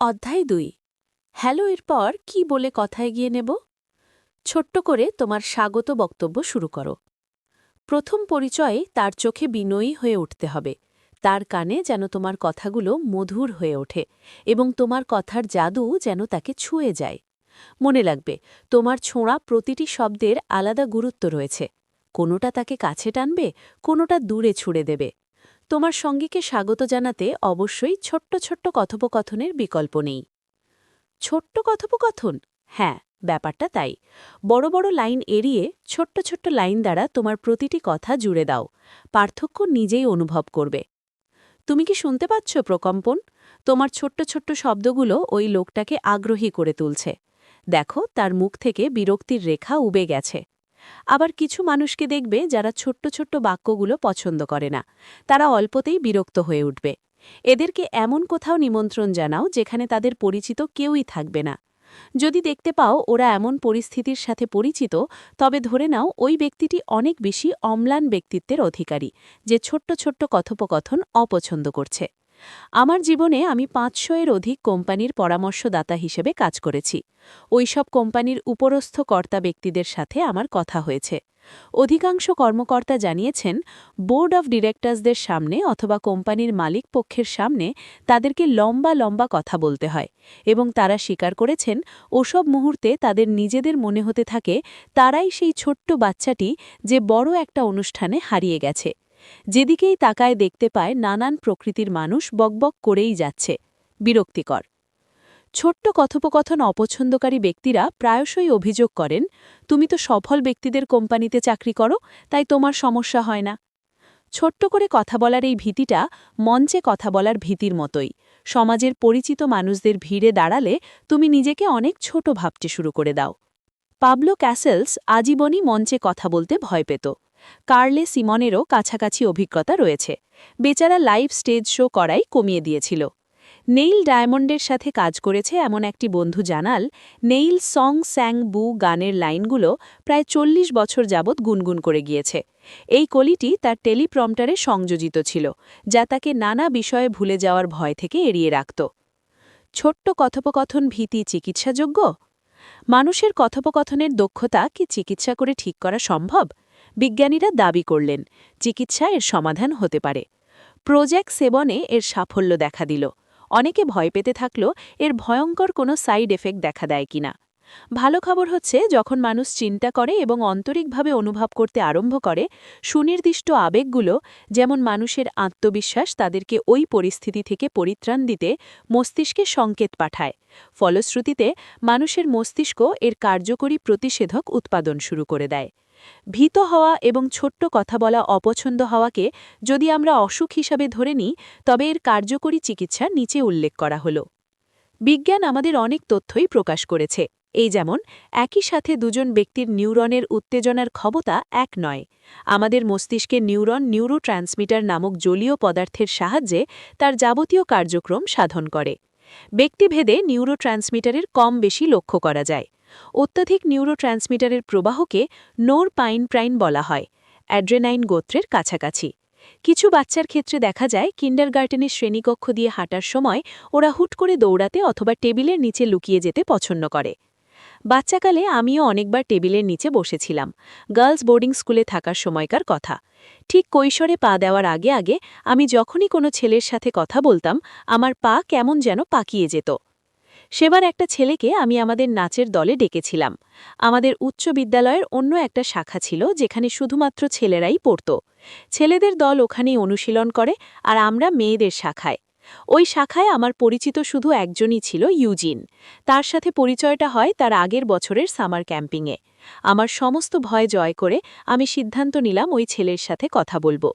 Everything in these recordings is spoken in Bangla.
অধ্যায় ২। হ্যালো এর পর কি বলে কথা এগিয়ে নেব? ছোট্ট করে তোমার স্বাগত বক্তব্য শুরু করো। প্রথম পরিচয়ে তার চোখে বিনয়ী হয়ে উঠতে হবে। তার কানে যেন তোমার কথাগুলো মধুর হয়ে ওঠে এবং তোমার কথার জাদু যেন তাকে ছুঁয়ে যায়। মনে রাখবে, তোমার ছোঁড়া প্রতিটি শব্দের আলাদা গুরুত্ব রয়েছে। কোনোটা তাকে কাছে টানবে, কোনোটা দূরে ছুড়ে দেবে। তোমার সঙ্গীকে স্বাগত জানাতে অবশ্যই ছোট্ট ছোট্ট কথোপকথনের বিকল্প নেই। ছোট্ট কথোপকথন? হ্যাঁ, ব্যাপারটা তাই। বড় বড় লাইন এড়িয়ে ছোট্ট ছোট্ট লাইন দ্বারা তোমার প্রতিটি কথা জুড়ে দাও। পার্থক্য নিজেই অনুভব করবে। তুমি কি শুনতে পাচ্ছ প্রকম্পন? তোমার ছোট্ট ছোট্ট শব্দগুলো ওই লোকটাকে আগ্রহী করে তুলছে। দেখো, তার মুখ থেকে বিরক্তির রেখা উবে গেছে। আবার কিছু মানুষকে দেখবে যারা ছোট্ট ছোট্ট বাক্যগুলো পছন্দ করে না। তারা অল্পতেই বিরক্ত হয়ে উঠবে। এদেরকে এমন কোথাও নিমন্ত্রণ জানাও যেখানে তাদের পরিচিত কেউই থাকবে না। যদি দেখতে পাও ওরা এমন পরিস্থিতির সাথে পরিচিত, তবে ধরে নাও ওই ব্যক্তিটি অনেক বেশি অম্লান ব্যক্তিত্বের অধিকারী, যে ছোট্ট ছোট্ট কথোপকথন অপছন্দ করছে। আমার জীবনে আমি ৫০০-এর অধিক কোম্পানির পরামর্শদাতা হিসেবে কাজ করেছি। ওইসব কোম্পানির উপরস্থ কর্তা ব্যক্তিদের সাথে আমার কথা হয়েছে। অধিকাংশ কর্মকর্তা জানিয়েছেন, বোর্ড অফ ডিরেক্টরসদের সামনে অথবা কোম্পানির মালিক পক্ষের সামনে তাদেরকে লম্বা লম্বা কথা বলতে হয়, এবং তারা স্বীকার করেছেন ওসব মুহূর্তে তাদের নিজেদের মনে হতে থাকে তারাই সেই ছোট্ট বাচ্চাটি যে বড় একটা অনুষ্ঠানে হারিয়ে গেছে। যেদিকেই তাকায় দেখতে পায় নানান প্রকৃতির মানুষ বকবক করেই যাচ্ছে। বিরক্তিকর। ছোট্ট কথোপকথন অপছন্দকারী ব্যক্তিরা প্রায়শই অভিযোগ করেন, তুমি তো সফল ব্যক্তিদের কোম্পানিতে চাকরি করো, তাই তোমার সমস্যা হয় না। ছোট্ট করে কথা বলার এই ভীতিটা মঞ্চে কথা বলার ভীতির মতোই। সমাজের পরিচিত মানুষদের ভিড়ে দাঁড়ালে তুমি নিজেকে অনেক ছোট ভাবতে শুরু করে দাও। পাবলো ক্যাসেলস আজীবনই মঞ্চে কথা বলতে ভয় পেত। কার্লে সিমনেরও কাছাকাছি অভিজ্ঞতা রয়েছে। বেচারা লাইভ স্টেজ শো করাই কমিয়ে দিয়েছিল। নেইল ডায়মন্ডের সাথে কাজ করেছে এমন একটি বন্ধু জানাল, নেইল সং স্যাং বু গানের লাইনগুলো প্রায় ৪০ বছর যাবৎ গুনগুন করে গিয়েছে। এই কলিটি তার টেলিপ্রম্পটারে সংযোজিত ছিল, যা তাকে নানা বিষয়ে ভুলে যাওয়ার ভয় থেকে এড়িয়ে রাখত। ছোট্ট কথোপকথন ভীতি চিকিৎসাযোগ্য? মানুষের কথোপকথনের দক্ষতা কি চিকিৎসা করে ঠিক করা সম্ভব? বিজ্ঞানীরা দাবি করলেন, চিকিৎসা এর সমাধান হতে পারে। প্রোজ্যাক সেবনে এর সাফল্য দেখা দিল। অনেকে ভয় পেতে থাকল এর ভয়ঙ্কর কোনো সাইড এফেক্ট দেখা দেয় কিনা। ভালো খবর হচ্ছে, যখন মানুষ চিন্তা করে এবং আন্তরিকভাবে অনুভব করতে আরম্ভ করে, সুনির্দিষ্ট আবেগগুলো, যেমন মানুষের আত্মবিশ্বাস, তাদেরকে ওই পরিস্থিতি থেকে পরিত্রাণ দিতে মস্তিষ্কে সংকেত পাঠায়। ফলশ্রুতিতে মানুষের মস্তিষ্ক এর কার্যকরী প্রতিষেধক উৎপাদন শুরু করে দেয়। ভীত হওয়া এবং ছোট্ট কথা বলা অপছন্দ হওয়াকে যদি আমরা অসুখ হিসাবে ধরে নিই, তবে এর কার্যকরী চিকিৎসা নিচে উল্লেখ করা হল। বিজ্ঞান আমাদের অনেক তথ্যই প্রকাশ করেছে। এই যেমন, একই সাথে দুজন ব্যক্তির নিউরনের উত্তেজনার ক্ষমতা এক নয়। আমাদের মস্তিষ্কে নিউরন নিউরোট্রান্সমিটার নামক জলীয় পদার্থের সাহায্যে তার যাবতীয় কার্যক্রম সাধন করে। ব্যক্তিভেদে নিউরোট্রান্সমিটারের কম বেশি লক্ষ্য করা যায়। অত্যধিক নিউরোট্রান্সমিটারের প্রবাহকে নোর পাইন বলা হয়, অ্যাড্রেনাইন গোত্রের কাছাকাছি। কিছু বাচ্চার ক্ষেত্রে দেখা যায় কিন্ডারগার্টেনের শ্রেণীকক্ষ দিয়ে হাঁটার সময় ওরা হুট করে দৌড়াতে অথবা টেবিলের নিচে লুকিয়ে যেতে পছন্দ করে। বাচ্চাকালে আমিও অনেকবার টেবিলের নিচে বসেছিলাম, গার্লস বোর্ডিং স্কুলে থাকার সময়কার কথা। ঠিক কৈশোরে পা দেওয়ার আগে আগে আমি যখনই কোনো ছেলের সাথে কথা বলতাম, আমার পা কেমন যেন পাকিয়ে যেত। সেবার একটা ছেলেকে আমি আমাদের নাচের দলে ডেকেছিলাম। আমাদের উচ্চ বিদ্যালয়ের অন্য একটা শাখা ছিল যেখানে শুধুমাত্র ছেলেরাই পড়ত। ছেলেদের দল ওখানেই অনুশীলন করে, আর আমরা মেয়েদের শাখায়। ওই শাখায় আমার পরিচিত শুধু একজনই ছিল, ইউজিন। তার সাথে পরিচয়টা হয় তার আগের বছরের সামার ক্যাম্পিংয়ে। আমার সমস্ত ভয় জয় করে আমি সিদ্ধান্ত নিলাম ওই ছেলের সাথে কথা বলবো।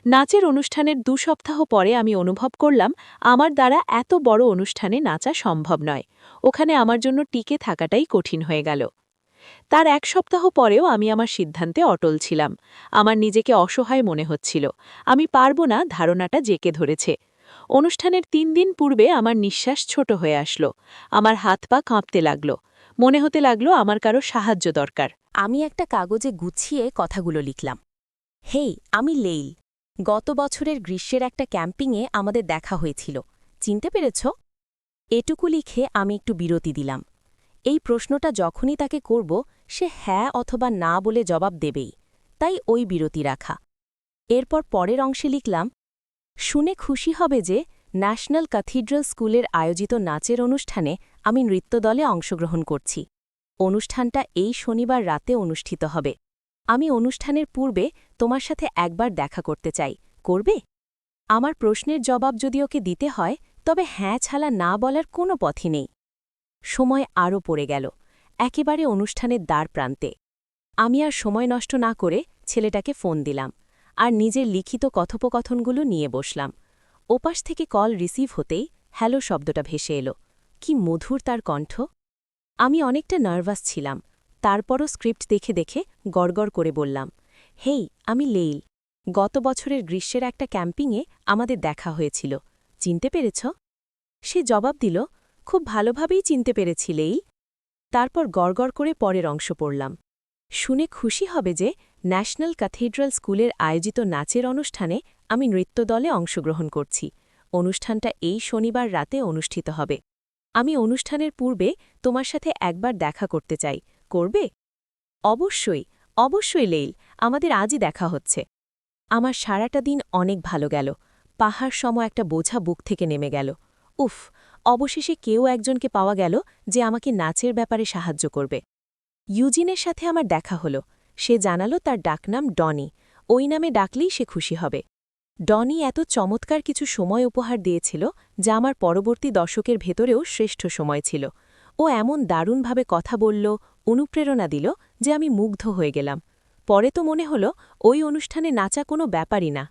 নাচের অনুষ্ঠানের ২ সপ্তাহ পরে আমি অনুভব করলাম আমার দ্বারা এত বড় অনুষ্ঠানে নাচা সম্ভব নয়। ওখানে আমার জন্য টিকে থাকাটাই কঠিন হয়ে গেল। তার ১ সপ্তাহ পরেও আমি আমার সিদ্ধান্তে অটল ছিলাম। আমার নিজেকে অসহায় মনে হচ্ছিল। আমি পারব না ধারণাটা জেঁকে ধরেছে। অনুষ্ঠানের ৩ দিন পূর্বে আমার নিঃশ্বাস ছোট হয়ে আসলো। আমার হাত পা কাঁপতে লাগলো। মনে হতে লাগলো আমার কারো সাহায্য দরকার। আমি একটা কাগজে গুছিয়ে কথাগুলো লিখলাম। হেই, আমি লেইল। গত বছরের গ্রীষ্মের একটা ক্যাম্পিংয়ে আমাদের দেখা হয়েছিল। চিনতে পেরেছ? এটুকু লিখে আমি একটু বিরতি দিলাম। এই প্রশ্নটা যখনই তাকে করব সে হ্যাঁ অথবা না বলে জবাব দেবেই, তাই ওই বিরতি রাখা। এরপর পরের অংশে লিখলাম, শুনে খুশি হবে যে ন্যাশনাল ক্যাথিড্রাল স্কুলের আয়োজিত নাচের অনুষ্ঠানে আমি নৃত্যদলে অংশগ্রহণ করছি। অনুষ্ঠানটা এই শনিবার রাতে অনুষ্ঠিত হবে। আমি অনুষ্ঠানের পূর্বে তোমার সাথে একবার দেখা করতে চাই, করবে? আমার প্রশ্নের জবাব যদি ওকে দিতে হয় তবে হ্যাঁ ছাড়া না বলার কোনো পথই নেই। সময় আরও পড়ে গেল, একেবারে অনুষ্ঠানের দ্বার প্রান্তে। আমি আর সময় নষ্ট না করে ছেলেটাকে ফোন দিলাম আর নিজের লিখিত কথোপকথনগুলো নিয়ে বসলাম। ওপাশ থেকে কল রিসিভ হতেই হ্যালো শব্দটা ভেসে এলো। কি মধুর তার কণ্ঠ! আমি অনেকটা নার্ভাস ছিলাম, তারপরও স্ক্রিপ্ট দেখে দেখে গড়গড় করে বললাম, হেই, আমি লেইল। গত বছরের গ্রীষ্মের একটা ক্যাম্পিংয়ে আমাদের দেখা হয়েছিল, চিনতে পেরেছ? সে জবাব দিল, খুব ভালোভাবেই চিনতে পেরেছি লেইল। তারপর গড়গড় করে পরের অংশ পড়লাম। শুনে খুশি হবে যে ন্যাশনাল ক্যাথিড্রাল স্কুলের আয়োজিত নাচের অনুষ্ঠানে আমি নৃত্যদলে অংশগ্রহণ করছি। অনুষ্ঠানটা এই শনিবার রাতে অনুষ্ঠিত হবে। আমি অনুষ্ঠানের পূর্বে তোমার সাথে একবার দেখা করতে চাই, করবে? অবশ্যই, অবশ্যই লেইল, আমাদের আজই দেখা হচ্ছে। আমার সারাটা দিন অনেক ভালো গেল। পাহাড় সম একটা বোঝা বুক থেকে নেমে গেল। উফ, অবশেষে কেউ একজনকে পাওয়া গেল যে আমাকে নাচের ব্যাপারে সাহায্য করবে। ইউজিনের সাথে আমার দেখা হলো। সে জানালো তার ডাকনাম ডনি, ওই নামে ডাকলেই সে খুশি হবে। ডনি এত চমৎকার কিছু সময় উপহার দিয়েছিল যা আমার পরবর্তী দশকের ভেতরেও শ্রেষ্ঠ সময় ছিল। ও এমন দারুণভাবে কথা বলল, অনুপ্রেরণা দিল যে আমি মুগ্ধ হয়ে গেলাম। পরে তো মনে হলো ওই অনুষ্ঠানে নাচা কোনো ব্যাপারই না।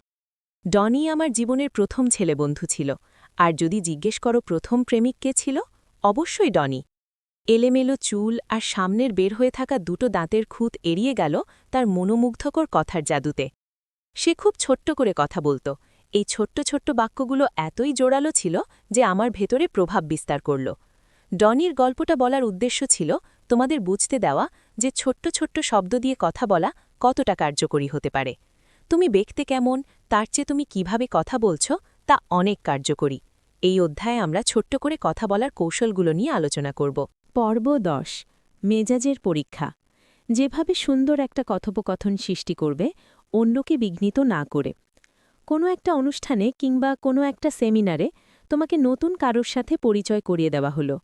ডনি আমার জীবনের প্রথম ছেলে বন্ধু ছিল, আর যদি জিজ্ঞেস করো প্রথম প্রেমিক কে ছিল, অবশ্যই ডনি। এলেমেলো চুল আর সামনের বের হয়ে থাকা দুটো দাঁতের খুঁত এড়িয়ে গেল তার মনোমুগ্ধকর কথার জাদুতে। সে খুব ছোট্ট করে কথা বলত। এই ছোট্ট ছোট্ট বাক্যগুলো এতই জোরালো ছিল যে আমার ভেতরে প্রভাব বিস্তার করল। ডনির গল্পটা বলার উদ্দেশ্য ছিল তোমাদের বুঝতে দেওয়া যে ছোট্ট ছোট্ট শব্দ দিয়ে কথা বলা কতটা কার্যকরী হতে পারে। তুমি দেখতে কেমন, তার চেয়ে তুমি কিভাবে কথা বলছ তা অনেক কার্যকরী। এই অধ্যায়ে আমরা ছোট্ট করে কথা বলার কৌশলগুলো নিয়ে আলোচনা করব। পর্ব ১০, মেজাজের পরীক্ষা। যেভাবে সুন্দর একটা কথোপকথন সৃষ্টি করবে, অন্যকে বিঘ্নিত না করে। কোনো একটা অনুষ্ঠানে কিংবা কোনো একটা সেমিনারে তোমাকে নতুন কারোর সাথে পরিচয় করিয়ে দেওয়া হলো।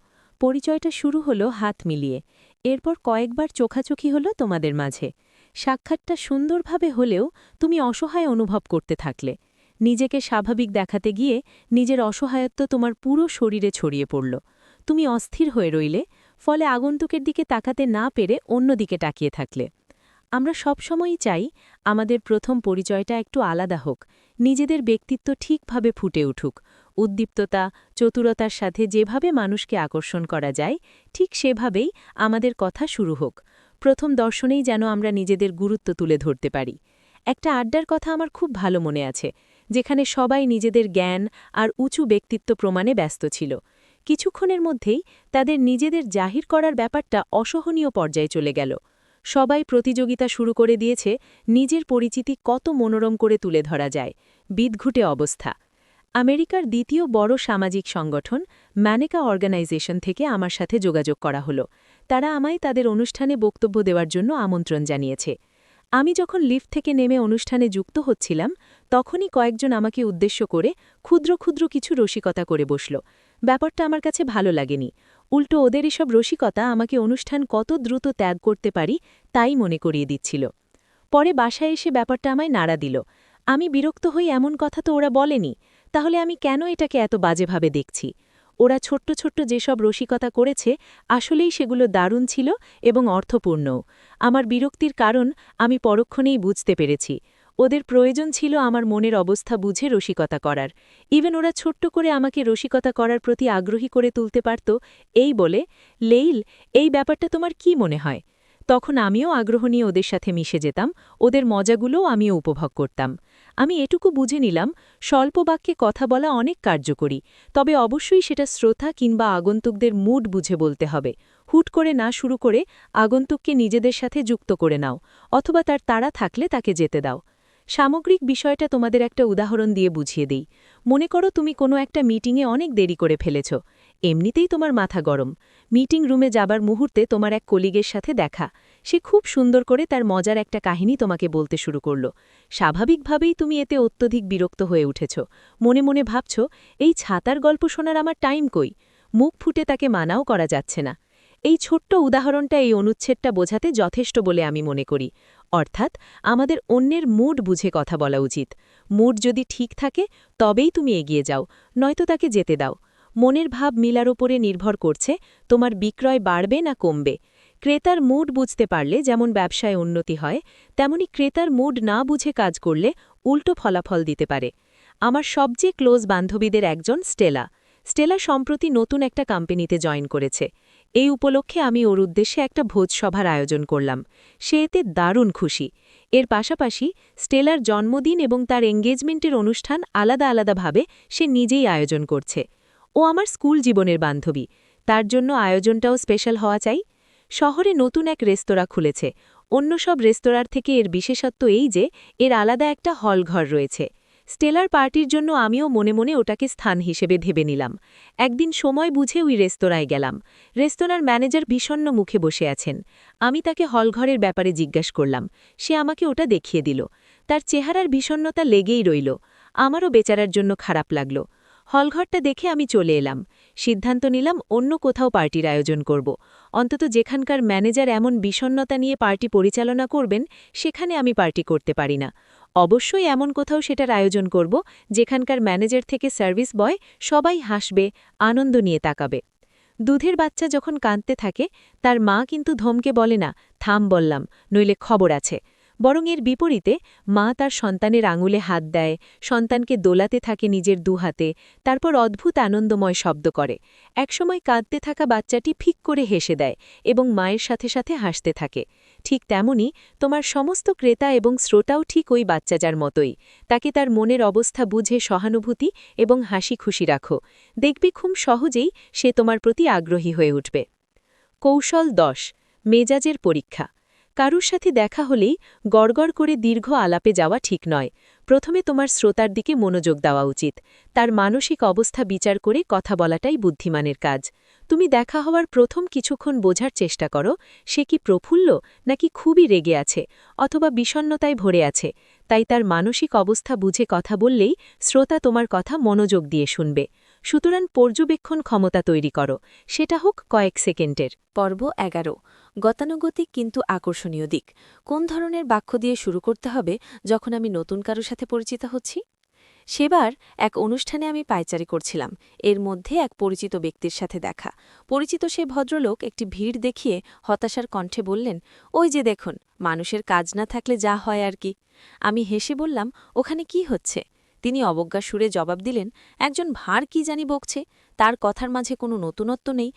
পরিচয়টা শুরু হলো হাত মিলিয়ে, এরপর কয়েকবার চোখাচোখি হলো তোমাদের মাঝে। সাক্ষাৎটা সুন্দরভাবে হলেও তুমি অসহায় অনুভব করতে থাকলে। নিজেকে স্বাভাবিক দেখাতে গিয়ে নিজের অসহায়ত্ব তোমার পুরো শরীরে ছড়িয়ে পড়ল। তুমি অস্থির হয়ে রইলে, ফলে আগন্তুকের দিকে তাকাতে না পেরে অন্যদিকে তাকিয়ে থাকলে। আমরা সবসময়ই চাই আমাদের প্রথম পরিচয়টা একটু আলাদা হোক, নিজেদের ব্যক্তিত্ব ঠিকভাবে ফুটে উঠুক। উদ্দীপ্ততা, চতুরতার সাথে যেভাবে মানুষকে আকর্ষণ করা যায়, ঠিক সেভাবেই আমাদের কথা শুরু হোক। প্রথম দর্শনেই যেন আমরা নিজেদের গুরুত্ব তুলে ধরতে পারি। একটা আড্ডার কথা আমার খুব ভালো মনে আছে, যেখানে সবাই নিজেদের জ্ঞান আর উঁচু ব্যক্তিত্ব প্রমাণে ব্যস্ত ছিল। কিছুক্ষণের মধ্যেই তাদের নিজেদের জাহির করার ব্যাপারটা অসহনীয় পর্যায়ে চলে গেল। সবাই প্রতিযোগিতা শুরু করে দিয়েছে নিজের পরিচিতি কত মনোরম করে তুলে ধরা যায়। বিদঘুটে অবস্থা। আমেরিকার দ্বিতীয় বড় সামাজিক সংগঠন ম্যানেকা অর্গানাইজেশন থেকে আমার সাথে যোগাযোগ করা হলো। তারা আমায় তাদের অনুষ্ঠানে বক্তব্য দেওয়ার জন্য আমন্ত্রণ জানিয়েছে। আমি যখন লিফট থেকে নেমে অনুষ্ঠানে যুক্ত হচ্ছিলাম, তখনই কয়েকজন আমাকে উদ্দেশ্য করে ক্ষুদ্র ক্ষুদ্র কিছু রসিকতা করে বসল। ব্যাপারটা আমার কাছে ভালো লাগেনি। উল্টো ওদের এসব রসিকতা আমাকে অনুষ্ঠান কত দ্রুত ত্যাগ করতে পারি তাই মনে করিয়ে দিচ্ছিল। পরে বাসায় এসে ব্যাপারটা আমায় নাড়া দিল। আমি বিরক্ত হই এমন কথা তো ওরা বলেনি, তাহলে আমি কেন এটাকে এত বাজেভাবে দেখছি? ওরা ছোট্ট ছোট্ট যেসব রসিকতা করেছে, আসলেই সেগুলো দারুণ ছিল এবং অর্থপূর্ণও। আমার বিরক্তির কারণ আমি পরক্ষণেই বুঝতে পেরেছি। ওদের প্রয়োজন ছিল আমার মনের অবস্থা বুঝে রসিকতা করার। ইভেন ওরা ছোট্ট করে আমাকে রসিকতা করার প্রতি আগ্রহী করে তুলতে পারত, এই বলে, লেইল, এই ব্যাপারটা তোমার কি মনে হয়? তখন আমিও আগ্রহ নিয়ে ওদের সাথে মিশে যেতাম, ওদের মজাগুলোও আমিও উপভোগ করতাম। আমি এটুকু বুঝে নিলাম, স্বল্প বাক্যে কথা বলা অনেক কার্যকরী, তবে অবশ্যই সেটা শ্রোতা কিংবা আগন্তুকদের মুড বুঝে বলতে হবে। হুট করে না শুরু করে আগন্তুককে নিজেদের সাথে যুক্ত করে নাও, অথবা তার তাড়া থাকলে তাকে যেতে দাও। সামগ্রিক বিষয়টা তোমাদের একটা উদাহরণ দিয়ে বুঝিয়ে দিই। মনে করো তুমি কোনো একটা মিটিংয়ে অনেক দেরি করে ফেলেছ। এমনিতেই তোমার মাথা গরম। মিটিং রুমে যাবার মুহূর্তে তোমার এক কলিগের সাথে দেখা। সে খুব সুন্দর করে তার মজার একটা কাহিনী তোমাকে বলতে শুরু করল। স্বাভাবিকভাবেই তুমি এতে অত্যধিক বিরক্ত হয়ে উঠেছ। মনে মনে ভাবছ, এই ছাতার গল্প শোনার আমার টাইম কই? মুখ ফুটে তাকে মানাও করা যাচ্ছে না। এই ছোট্ট উদাহরণটা এই অনুচ্ছেদটা বোঝাতে যথেষ্ট বলে আমি মনে করি। অর্থাৎ আমাদের অন্যের মুড বুঝে কথা বলা উচিত। মুড যদি ঠিক থাকে তবেই তুমি এগিয়ে যাও, নয়তো তাকে যেতে দাও। মনের ভাব মিলার ওপরে নির্ভর করছে তোমার বিক্রয় বাড়বে না কমবে। ক্রেতার মুড বুঝতে পারলে যেমন ব্যবসায় উন্নতি হয়, তেমনি ক্রেতার মুড না বুঝে কাজ করলে উল্টো ফলাফল দিতে পারে। আমার সবচেয়ে ক্লোজ বান্ধবীদের একজন স্টেলা। স্টেলা সম্প্রতি নতুন একটা কোম্পানিতে জয়েন করেছে। এই উপলক্ষে আমি ওর উদ্দেশ্যে একটা ভোজসভার আয়োজন করলাম। সে এতে দারুণ খুশি। এর পাশাপাশি স্টেলার জন্মদিন এবং তার এঙ্গেজমেন্টের অনুষ্ঠান আলাদা আলাদাভাবে সে নিজেই আয়োজন করছে। ও আমার স্কুল জীবনের বান্ধবী, তার জন্য আয়োজনটাও স্পেশাল হওয়া চাই। শহরে নতুন এক রেস্তোরাঁ খুলেছে। অন্য সব রেস্তোরাঁর থেকে এর বিশেষত্ব এই যে এর আলাদা একটা হলঘর রয়েছে। স্টেলার পার্টির জন্য আমিও মনে মনে ওটাকে স্থান হিসেবে ভেবে নিলাম। একদিন সময় বুঝে ওই রেস্তোরাঁয় গেলাম। রেস্তোরাঁর ম্যানেজার বিষণ্ণ মুখে বসে আছেন। আমি তাকে হলঘরের ব্যাপারে জিজ্ঞাসা করলাম। সে আমাকে ওটা দেখিয়ে দিল। তার চেহারার বিষণ্ণতা লেগেই রইল। আমারও বেচারার জন্য খারাপ লাগল। হলঘরটা দেখে আমি চলে এলাম। সিদ্ধান্ত নিলাম অন্য কোথাও পার্টির আয়োজন করব। অন্তত যেখানকার ম্যানেজার এমন বিষণ্ণতা নিয়ে পার্টি পরিচালনা করবেন, সেখানে আমি পার্টি করতে পারি না। অবশ্যই এমন কোথাও সেটার আয়োজন করব যেখানকার ম্যানেজার থেকে সার্ভিস বয় সবাই হাসবে, আনন্দ নিয়ে তাকাবে। দুধের বাচ্চা যখন কাঁদতে থাকে, তার মা কিন্তু ধমকে বলে না, থাম বললাম, নইলে খবর আছে। বরং এর বিপরীতে মা তার সন্তানের আঙুলে হাত দেয়, সন্তানকে দোলাতে থাকে নিজের দুহাতে, তারপর অদ্ভুত আনন্দময় শব্দ করে। একসময় কাঁদতে থাকা বাচ্চাটি ফিক করে হেসে দেয় এবং মায়ের সাথে সাথে হাসতে থাকে। ঠিক তেমনি তোমার সমস্ত ক্রেতা এবং শ্রোতাও ঠিক ওই বাচ্চাটার মতোই। তাকে তার মনের অবস্থা বুঝে সহানুভূতি এবং হাসি খুশি রাখো। দেখবি খুব সহজেই সে তোমার প্রতি আগ্রহী হয়ে উঠবে। কৌশল ১০। মেজাজের পরীক্ষা। কারুর সাথে দেখা হলেই গড়গড় করে দীর্ঘ আলাপে যাওয়া ঠিক নয়। প্রথমে তোমার শ্রোতার দিকে মনোযোগ দেওয়া উচিত। তার মানসিক অবস্থা বিচার করে কথা বলাটাই বুদ্ধিমানের কাজ। তুমি দেখা হওয়ার প্রথম কিছুক্ষণ বোঝার চেষ্টা করো, সে কি প্রফুল্ল নাকি খুবই রেগে আছে, অথবা বিষণ্ণতায় ভরে আছে। তাই তার মানসিক অবস্থা বুঝে কথা বললেই শ্রোতা তোমার কথা মনোযোগ দিয়ে শুনবে। সুতরাং পর্যবেক্ষণ ক্ষমতা তৈরি করো, সেটা হোক কয়েক সেকেন্ডের। পর্ব ১১। গতানুগতিক কিন্তু আকর্ষণীয় দিক। কোন ধরনের বাক্য দিয়ে শুরু করতে হবে যখন আমি নতুন কারো সাথে পরিচিত হচ্ছি? সেবার এক অনুষ্ঠানে আমি পায়চারি করছিলাম। এর মধ্যে এক পরিচিত ব্যক্তির সাথে দেখা। পরিচিত সে ভদ্রলোক একটি ভিড় দেখিয়ে হতাশার কণ্ঠে বললেন, ওই যে দেখুন, মানুষের কাজ না থাকলে যা হয় আর কি। আমি হেসে বললাম, ওখানে কি হচ্ছে? তিনি অবজ্ঞা সুরে জবাব দিলেন, একজন ভাঁড় কি জানি বকছে। তার কথার মাঝে কোনো নতুনত্ব নেই।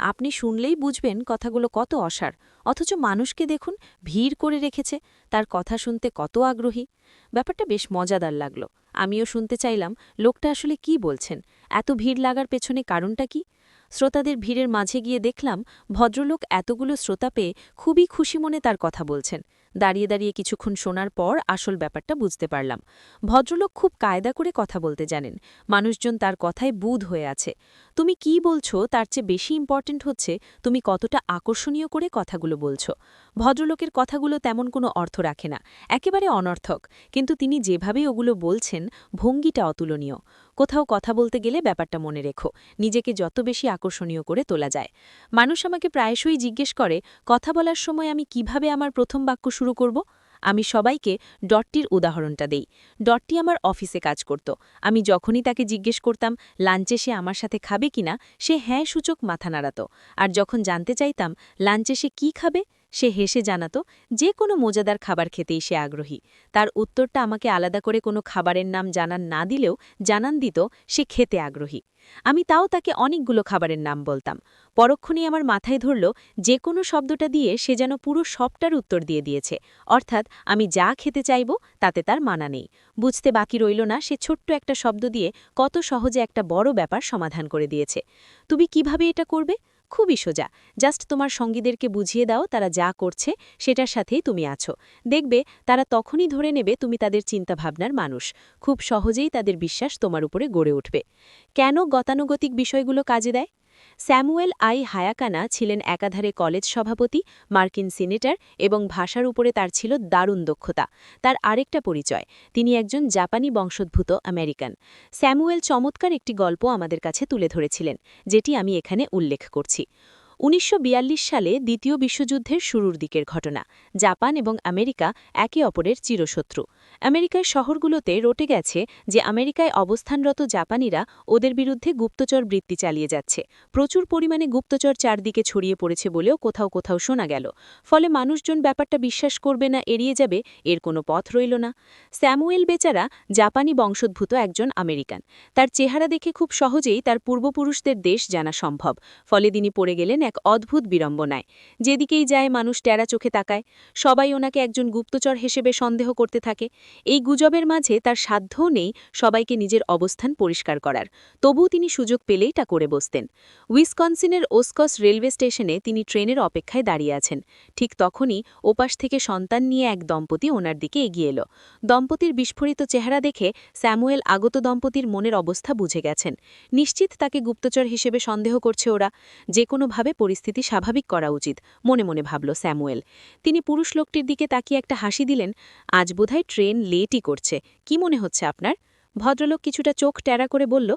আপনি শুনলেই বুঝবেন কথাগুলো কত অসার। অথচ মানুষকে দেখুন, ভিড় করে রেখেছে, তার কথা শুনতে কত আগ্রহী। ব্যাপারটা বেশ মজাদার লাগল। আমিও শুনতে চাইলাম লোকটা আসলে কি বলছেন, এত ভিড় লাগার পেছনে কারণটা কি। শ্রোতাদের ভিড়ের মাঝে গিয়ে দেখলাম ভদ্রলোক এতগুলো শ্রোতা পেয়ে খুবই খুশি মনে তার কথা বলছেন। দাঁড়িয়ে দাঁড়িয়ে কিছুক্ষণ শোনার পর আসল ব্যাপারটা বুঝতে পারলাম। ভদ্রলোক খুব কায়দা করে কথা বলতে জানেন। মানুষজন তার কথায় বুঁদ হয়ে আছে। তুমি কি বলছো তার চেয়ে বেশি ইম্পর্টেন্ট হচ্ছে তুমি কতটা আকর্ষণীয় করে কথাগুলো বলছো। ভদ্রলোকের কথাগুলো তেমন কোনো অর্থ রাখে না, একেবারে অনর্থক, কিন্তু তিনি যেভাবে ওগুলো বলছেন ভঙ্গিটা অতুলনীয়। কোথাও কথা বলতে গেলে ব্যাপারটা মনে রেখো, নিজেকে যত বেশি আকর্ষণীয় করে তোলা যায়। মানুষ আমাকে প্রায়শই জিজ্ঞেস করে কথা বলার সময় আমি কিভাবে আমার প্রথম বাক্য শুরু করব। আমি সবাইকে ডটটির উদাহরণটা দেই। ডটটি আমার অফিসে কাজ করত। আমি যখনই তাকে জিজ্ঞেস করতাম লাঞ্চে সে আমার সাথে খাবে কিনা, সে হ্যাঁ সূচক মাথা নাড়াত। আর যখন জানতে চাইতাম লাঞ্চে সে কী খাবে, সে হেসে জানাত যে কোনো মজাদার খাবার খেতেই সে আগ্রহী। তার উত্তরটা আমাকে আলাদা করে কোনো খাবারের নাম জানান না দিলেও জানান দিত সে খেতে আগ্রহী। আমি তাও তাকে অনেকগুলো খাবারের নাম বলতাম। পরক্ষণেই আমার মাথায় ধরল যে কোনো শব্দটা দিয়ে সে যেন পুরো সবটার উত্তর দিয়ে দিয়েছে, অর্থাৎ আমি যা খেতে চাইব তাতে তার মানা নেই। বুঝতে বাকি রইল না সে ছোট্ট একটা শব্দ দিয়ে কত সহজে একটা বড় ব্যাপার সমাধান করে দিয়েছে। তুমি কিভাবে এটা করবে? খুবই সোজা, জাস্ট তোমার সঙ্গীদেরকে বুঝিয়ে দাও তারা যা করছে সেটার সাথেই তুমি আছো। দেখবে তারা তখনই ধরে নেবে তুমি তাদের চিন্তাভাবনার মানুষ। খুব সহজেই তাদের বিশ্বাস তোমার উপরে গড়ে উঠবে। কেন গতানুগতিক বিষয়গুলো কাজে দেয়? স্যামুয়েল আই হায়াকানা ছিলেন একাধারে কলেজ সভাপতি, মার্কিন সিনেটর এবং ভাষার উপরে তার ছিল দারুণ দক্ষতা। তার আরেকটা পরিচয়, তিনি একজন জাপানি বংশোদ্ভূত আমেরিকান। স্যামুয়েল চমৎকার একটি গল্প আমাদের কাছে তুলে ধরেছিলেন, যেটি আমি এখানে উল্লেখ করছি। ১৯৪২ সালে দ্বিতীয় বিশ্বযুদ্ধের শুরুর দিকের ঘটনা। জাপান এবং আমেরিকা একে অপরের চিরশত্রু। আমেরিকার শহরগুলোতে রটে গেছে যে আমেরিকায় অবস্থানরত জাপানিরা ওদের বিরুদ্ধে গুপ্তচর বৃত্তি চালিয়ে যাচ্ছে। প্রচুর পরিমাণে গুপ্তচর চারদিকে ছড়িয়ে পড়েছে বলেও কোথাও কোথাও শোনা গেল। ফলে মানুষজন ব্যাপারটা বিশ্বাস করবে না, এড়িয়ে যাবে, এর কোনো পথ রইল না। স্যামুয়েল বেচারা জাপানি বংশোদ্ভূত একজন আমেরিকান। তার চেহারা দেখে খুব সহজেই তার পূর্বপুরুষদের দেশ জানা সম্ভব। ফলে তিনি পড়ে গেলেন এক অদ্ভুত বিড়ম্বনায়। যেদিকেই যায় মানুষ টেরা চোখে তাকায়। সবাই ওনাকে একজন গুপ্তচর হিসেবে সন্দেহ করতে থাকে। এই গুজবের মাঝে তার সাধ্যও নেই সবাইকে নিজের অবস্থান পরিষ্কার করার। তবুও তিনি সুযোগ পেলেই তা করে বসতেন। উইসকনসিনের ওসকস রেলওয়ে স্টেশনে তিনি ট্রেনের অপেক্ষায় দাঁড়িয়ে আছেন। ঠিক তখনই ওপাশ থেকে সন্তান নিয়ে এক দম্পতি ওনার দিকে এগিয়ে এলো। দম্পতির বিস্ফোরিত চেহারা দেখে স্যামুয়েল আগত দম্পতির মনের অবস্থা বুঝে গেছেন। নিশ্চিত তাকে গুপ্তচর হিসেবে সন্দেহ করছে ওরা। যে কোনোভাবে পরিস্থিতি স্বাভাবিক করা উচিত, মনে মনে ভাবল স্যামুয়েল। তিনি পুরুষ লোকটির দিকে তাকিয়ে একটা হাসি দিলেন। আজ বোধহয় ট্রেন লেটই করছে, কি মনে হচ্ছে আপনার? ভদ্রলোক কিছুটা চোখ টেরা করে বলল,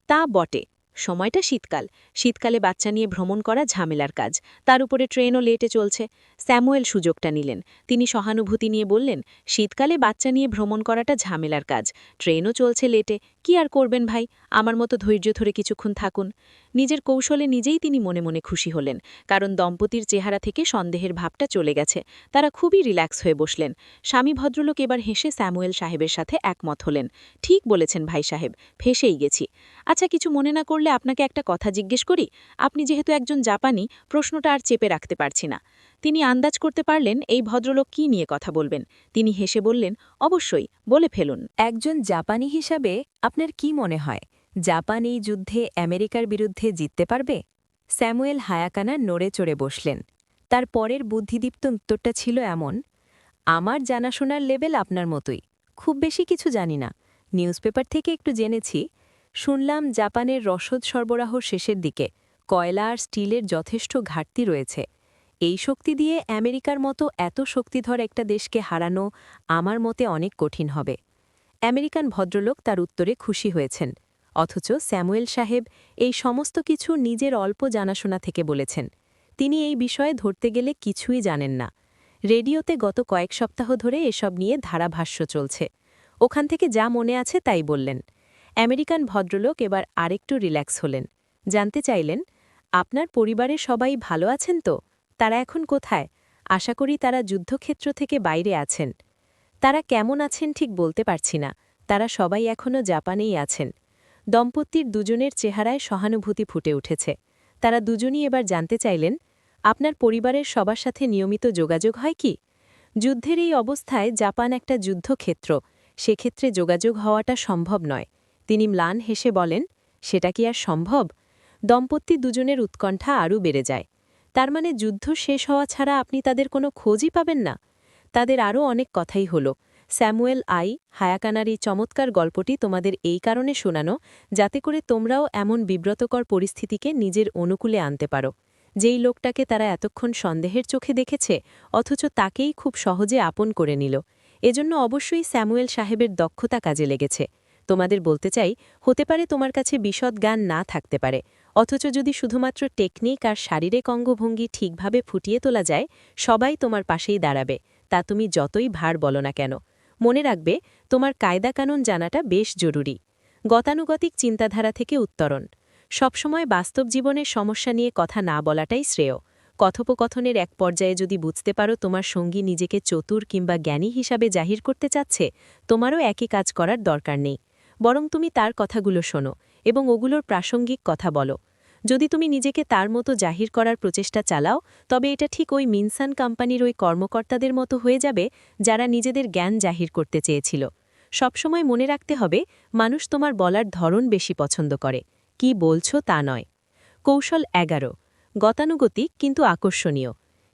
তা বটে। সময়টা শীতকাল। শীতকালে বাচ্চা নিয়ে ভ্রমণ করা ঝামেলার কাজ। তার উপরে ট্রেনও লেটে চলছে। স্যামুয়েল সুযোগটা নিলেন। তিনি সহানুভূতি নিয়ে বললেন, শীতকালে বাচ্চা নিয়ে ভ্রমণ করাটা ঝামেলার কাজ, ট্রেনও চলছে লেটে, কি আর করবেন ভাই, আমার মতো ধৈর্য ধরে কিছুক্ষণ থাকুন। নিজের কৌশলে নিজেই তিনি মনে মনে খুশি হলেন, কারণ দম্পতির চেহারা থেকে সন্দেহের ভাবটা চলে গেছে। তারা খুবই রিল্যাক্স হয়ে বসলেন। স্বামী ভদ্রলোক এবার হেসে স্যামুয়েল সাহেবের সাথে একমত হলেন। ঠিক বলেছেন ভাই সাহেব, ফেঁসেই গেছি। আচ্ছা, কিছু মনে না করলে আপনাকে একটা কথা জিজ্ঞেস করি? আপনি যেহেতু একজন জাপানি, প্রশ্নটা আর চেপে রাখতে পারছি না। তিনি আন্দাজ করতে পারলেন এই ভদ্রলোক কী নিয়ে কথা বলবেন। তিনি হেসে বললেন, অবশ্যই, বলে ফেলুন। একজন জাপানি হিসাবে আপনার কি মনে হয় জাপান এই যুদ্ধে আমেরিকার বিরুদ্ধে জিততে পারবে? স্যামুয়েল হায়াকানা নড়ে চড়ে বসলেন। তার পরের বুদ্ধিদীপ্ত উত্তরটা ছিল এমন, আমার জানাশোনার লেভেল আপনার মতোই, খুব বেশি কিছু জানি না। নিউজপেপার থেকে একটু জেনেছি। শুনলাম জাপানের রসদ সরবরাহ শেষের দিকে, কয়লা আর স্টিলের যথেষ্ট ঘাটতি রয়েছে। এই শক্তি দিয়ে আমেরিকার মতো এত শক্তিধর একটা দেশকে হারানো আমার মতে অনেক কঠিন হবে। আমেরিকান ভদ্রলোক তার উত্তরে খুশি হয়েছেন। অথচ স্যামুয়েল সাহেব এই সমস্ত কিছু নিজের অল্প জানাশোনা থেকে বলেছেন। তিনি এই বিষয়ে ধরতে গেলে কিছুই জানেন না। রেডিওতে গত কয়েক সপ্তাহ ধরে এসব নিয়ে ধারাভাষ্য চলছে। ওখান থেকে যা মনে আছে তাই বললেন। আমেরিকান ভদ্রলোক এবার আরেকটু রিল্যাক্স হলেন। জানতে চাইলেন, আপনার পরিবারের সবাই ভালো আছেন তো? তারা এখন কোথায়? আশা করি তারা যুদ্ধক্ষেত্র থেকে বাইরে আছেন। তারা কেমন আছেন ঠিক বলতে পারছি না। তারা সবাই এখনও জাপানেই আছেন। দম্পতির দুজনের চেহারায় সহানুভূতি ফুটে উঠেছে। তারা দুজনই এবার জানতে চাইলেন, আপনার পরিবারের সবার সাথে নিয়মিত যোগাযোগ হয় কি? যুদ্ধের এই অবস্থায় জাপান একটা যুদ্ধক্ষেত্র, সেক্ষেত্রে যোগাযোগ হওয়াটা সম্ভব নয়। তিনি ম্লান হেসে বলেন, সেটা কি আর সম্ভব? দম্পতি দুজনের উৎকণ্ঠা আরও বেড়ে যায়। তার মানে যুদ্ধ শেষ হওয়া ছাড়া আপনি তাদের কোনো খোঁজই পাবেন না? তাদের আরও অনেক কথাই হলো। স্যামুয়েল আই হায়াকানার এই চমৎকার গল্পটি তোমাদের এই কারণে শোনানো, যাতে করে তোমরাও এমন বিব্রতকর পরিস্থিতিকে নিজের অনুকূলে আনতে পারো। যেই লোকটাকে তারা এতক্ষণ সন্দেহের চোখে দেখেছে, অথচ তাকেই খুব সহজে আপন করে নিল। এজন্য অবশ্যই স্যামুয়েল সাহেবের দক্ষতা কাজে লেগেছে। তোমাদের বলতে চাই, হতে পারে তোমার কাছে বিশদ জ্ঞান না থাকতে পারে, অথচ যদি শুধুমাত্র টেকনিক আর শারীরিক অঙ্গভঙ্গি ঠিকভাবে ফুটিয়ে তোলা যায়, সবাই তোমার পাশেই দাঁড়াবে, তা তুমি যতই ভার বলো না কেন। মনে রাখবে, তোমার কায়দা-কানুন জানাটা বেশ জরুরি। গতানুগতিক চিন্তাধারা থেকে উত্তরণ। সবসময় বাস্তব জীবনের সমস্যা নিয়ে কথা না বলাটাই শ্রেয়। কথোপকথনের এক পর্যায়ে যদি বুঝতে পারো তোমার সঙ্গী নিজেকে চতুর কিংবা জ্ঞানী হিসাবে জাহির করতে চাচ্ছে, তোমারও একই কাজ করার দরকার নেই। বরং তুমি তার কথাগুলো শোনো এবং ওগুলোর প্রাসঙ্গিক কথা বলো। যদি তুমি নিজেকে তার মতো জাহির করার প্রচেষ্টা চালাও, তবে এটা ঠিক ওই মিনসান কোম্পানির ওই কর্মকর্তাদের মতো হয়ে যাবে, যারা নিজেদের জ্ঞান জাহির করতে চেয়েছিল। সবসময় মনে রাখতে হবে, মানুষ তোমার বলার ধরন বেশি পছন্দ করে, কি বলছো তা নয়। কৌশল 11। গতানুগতিক কিন্তু আকর্ষণীয়।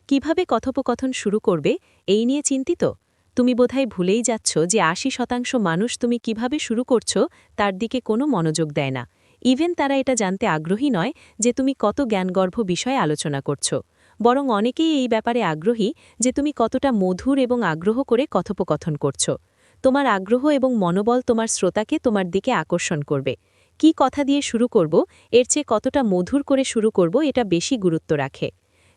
কিভাবে কথোপকথন শুরু করবে এই নিয়ে চিন্তিত? তুমি বোধহয় ভুলেই যাচ্ছ যে ৮০% মানুষ তুমি কিভাবে শুরু করছো তার দিকে কোনো মনোযোগ দেয় না। ইভেন তারা এটা জানতে আগ্রহী নয় যে তুমি কত জ্ঞানগর্ভ বিষয়ে আলোচনা করছো। বরং অনেকেই এই ব্যাপারে আগ্রহী যে তুমি কতটা মধুর এবং আগ্রহ করে কথোপকথন করছো। তোমার আগ্রহ এবং মনোবল তোমার শ্রোতাকে তোমার দিকে আকর্ষণ করবে। কি কথা দিয়ে শুরু করব, এর চেয়ে কতটা মধুর করে শুরু করব এটা বেশি গুরুত্ব রাখে।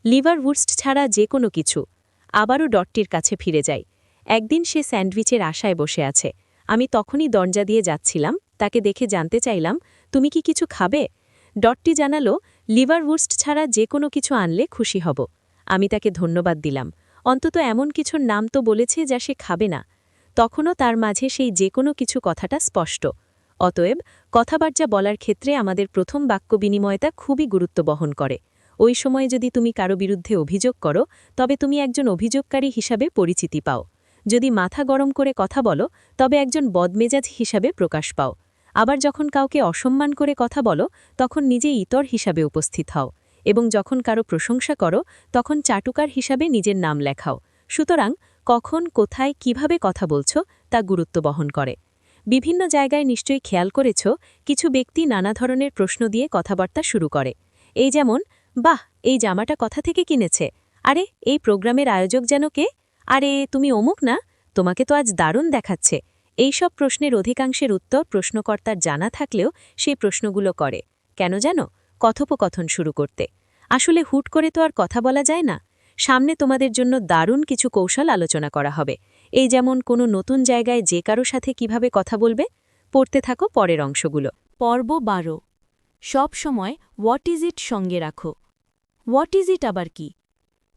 লিভারউডস ছাড়া যে কোনো কিছু। আবারও ডটটির কাছে ফিরে যাই। একদিন সে স্যান্ডউইচের আশায় বসে আছে। আমি তখনই দরজা দিয়ে যাচ্ছিলাম, তাকে দেখে জানতে চাইলাম, তুমি কি কিছু খাবে? ডটটি জানালো, লিভারউডস ছাড়া যে কোনো কিছু আনলে খুশি হব। আমি তাকে ধন্যবাদ দিলাম। অন্তত এমন কিছুর নাম তো বলেছে যা সে খাবে না। তখনও তার মাঝে সেই যে কোনো কিছু কথাটা স্পষ্ট। অতএব কথাবার্তা বলার ক্ষেত্রে আমাদের প্রথম বাক্য বিনিময়তা খুবই গুরুত্ব বহন করে। ওই সময় যদি তুমি কারো বিরুদ্ধে অভিযোগ করো, তবে তুমি একজন অভিযোগকারী হিসাবে পরিচিতি পাও। যদি মাথা গরম করে কথা বলো, তবে একজন বদমেজাজ হিসাবে প্রকাশ পাও। আবার যখন কাউকে অসম্মান করে কথা বলো, তখন নিজে ইতর হিসাবে উপস্থিত হও। এবং যখন কারো প্রশংসা করো, তখন চাটুকার হিসাবে নিজের নাম লেখাও। সুতরাং কখন, কোথায়, কিভাবে কথা বলছো তা গুরুত্ব বহন করে। বিভিন্ন জায়গায় নিশ্চয়ই খেয়াল করেছ, কিছু ব্যক্তি নানা ধরনের প্রশ্ন দিয়ে কথাবার্তা শুরু করে। এই যেমন, বাহ, এই জামাটা কথা থেকে কিনেছে? আরে, এই প্রোগ্রামের আয়োজক যেন কে? আরে, তুমি অমুক না? তোমাকে তো আজ দারুণ দেখাচ্ছে। এই সব প্রশ্নের অধিকাংশের উত্তর প্রশ্নকর্তার জানা থাকলেও সেই প্রশ্নগুলো করে কেন জানো? কথোপকথন শুরু করতে। আসলে হুট করে তো আর কথা বলা যায় না। সামনে তোমাদের জন্য দারুণ কিছু কৌশল আলোচনা করা হবে। এই যেমন কোনো নতুন জায়গায় যে কারো সাথে কিভাবে কথা বলবে। পড়তে থাকো পরের অংশগুলো। পর্ব ১২। সব সময় হোয়াট ইজ ইট সঙ্গে রাখো। হোয়াট ইজ ইট আবার কি?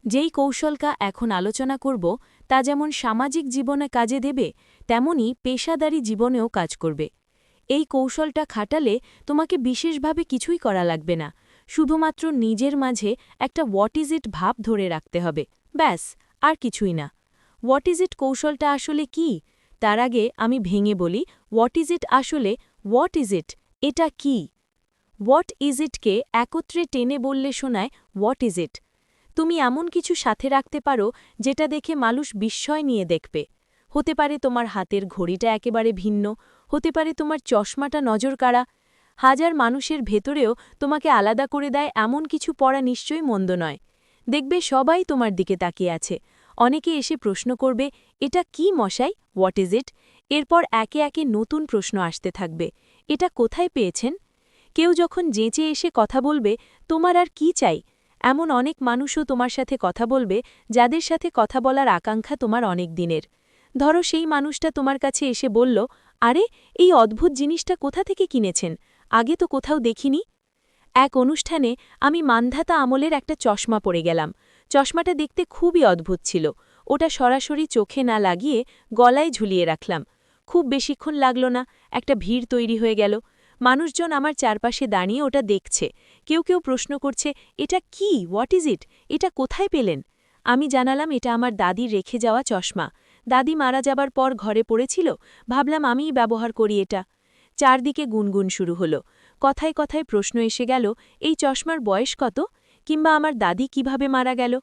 যেই কৌশলকা এখন আলোচনা করব তা যেমন সামাজিক জীবনে কাজে দেবে, তেমনি পেশাদারি জীবনেও কাজ করবে। এই কৌশলটা খাটালে তোমাকে বিশেষভাবে কিছুই করা লাগবে না। শুধুমাত্র নিজের মাঝে একটা হোয়াট ইজ ইট ভাব ধরে রাখতে হবে। ব্যাস, আর কিছুই না। হোয়াট ইজ ইট কৌশলটা আসলে কি? তার আগে আমি ভেঙে বলি, হোয়াট ইজ ইট আসলে হোয়াট ইজ ইট, এটা কি? হোয়াট ইজ ইটকে একত্রে টেনে বললে শোনায় হোয়াট ইজ ইট। তুমি এমন কিছু সাথে রাখতে পারো যেটা দেখে মানুষ বিস্ময় নিয়ে দেখবে। হতে পারে তোমার হাতের ঘড়িটা একেবারে ভিন্ন, হতে পারে তোমার চশমাটা নজরকাড়া। হাজার মানুষের ভেতরেও তোমাকে আলাদা করে দেয় এমন কিছু পড়া নিশ্চয়ই মন্দ নয়। দেখবে সবাই তোমার দিকে তাকিয়ে আছে। অনেকে এসে প্রশ্ন করবে, এটা কি মশাই, হোয়াট ইজ ইট? এরপর একে একে নতুন প্রশ্ন আসতে থাকবে, এটা কোথায় পেয়েছেন? কেউ যখন যেঁচে এসে কথা বলবে, তোমার আর কি চাই? এমন অনেক মানুষও তোমার সাথে কথা বলবে যাদের সাথে কথা বলার আকাঙ্ক্ষা তোমার অনেক দিনের। ধরো সেই মানুষটা তোমার কাছে এসে বলল, আরে, এই অদ্ভুত জিনিসটা কোথা থেকে কিনেছেন? আগে তো কোথাও দেখিনি। এক অনুষ্ঠানে আমি মান্ধাতা আমলের একটা চশমা পরে গেলাম। চশমাটা দেখতে খুবই অদ্ভুত ছিল। ওটা সরাসরি চোখে না লাগিয়ে গলায় ঝুলিয়ে রাখলাম। খুব বেশিক্ষণ লাগল না, একটা ভিড় তৈরি হয়ে গেল। মানুষজন আমার চারপাশে দাঁড়িয়ে ওটা দেখছে। কেউ কেউ প্রশ্ন করছে, এটা কি, হোয়াট ইজ ইট, এটা কোথায় পেলেন? আমি জানালাম, এটা আমার দাদির রেখে যাওয়া চশমা। দাদি মারা যাবার পর ঘরে পড়েছিল, ভাবলাম আমিই ব্যবহার করি এটা। চারদিকে গুনগুন শুরু হলো। কথায় কথায় প্রশ্ন এসে গেল, এই চশমার বয়স কত? কিংবা আমার দাদি কিভাবে মারা গেল?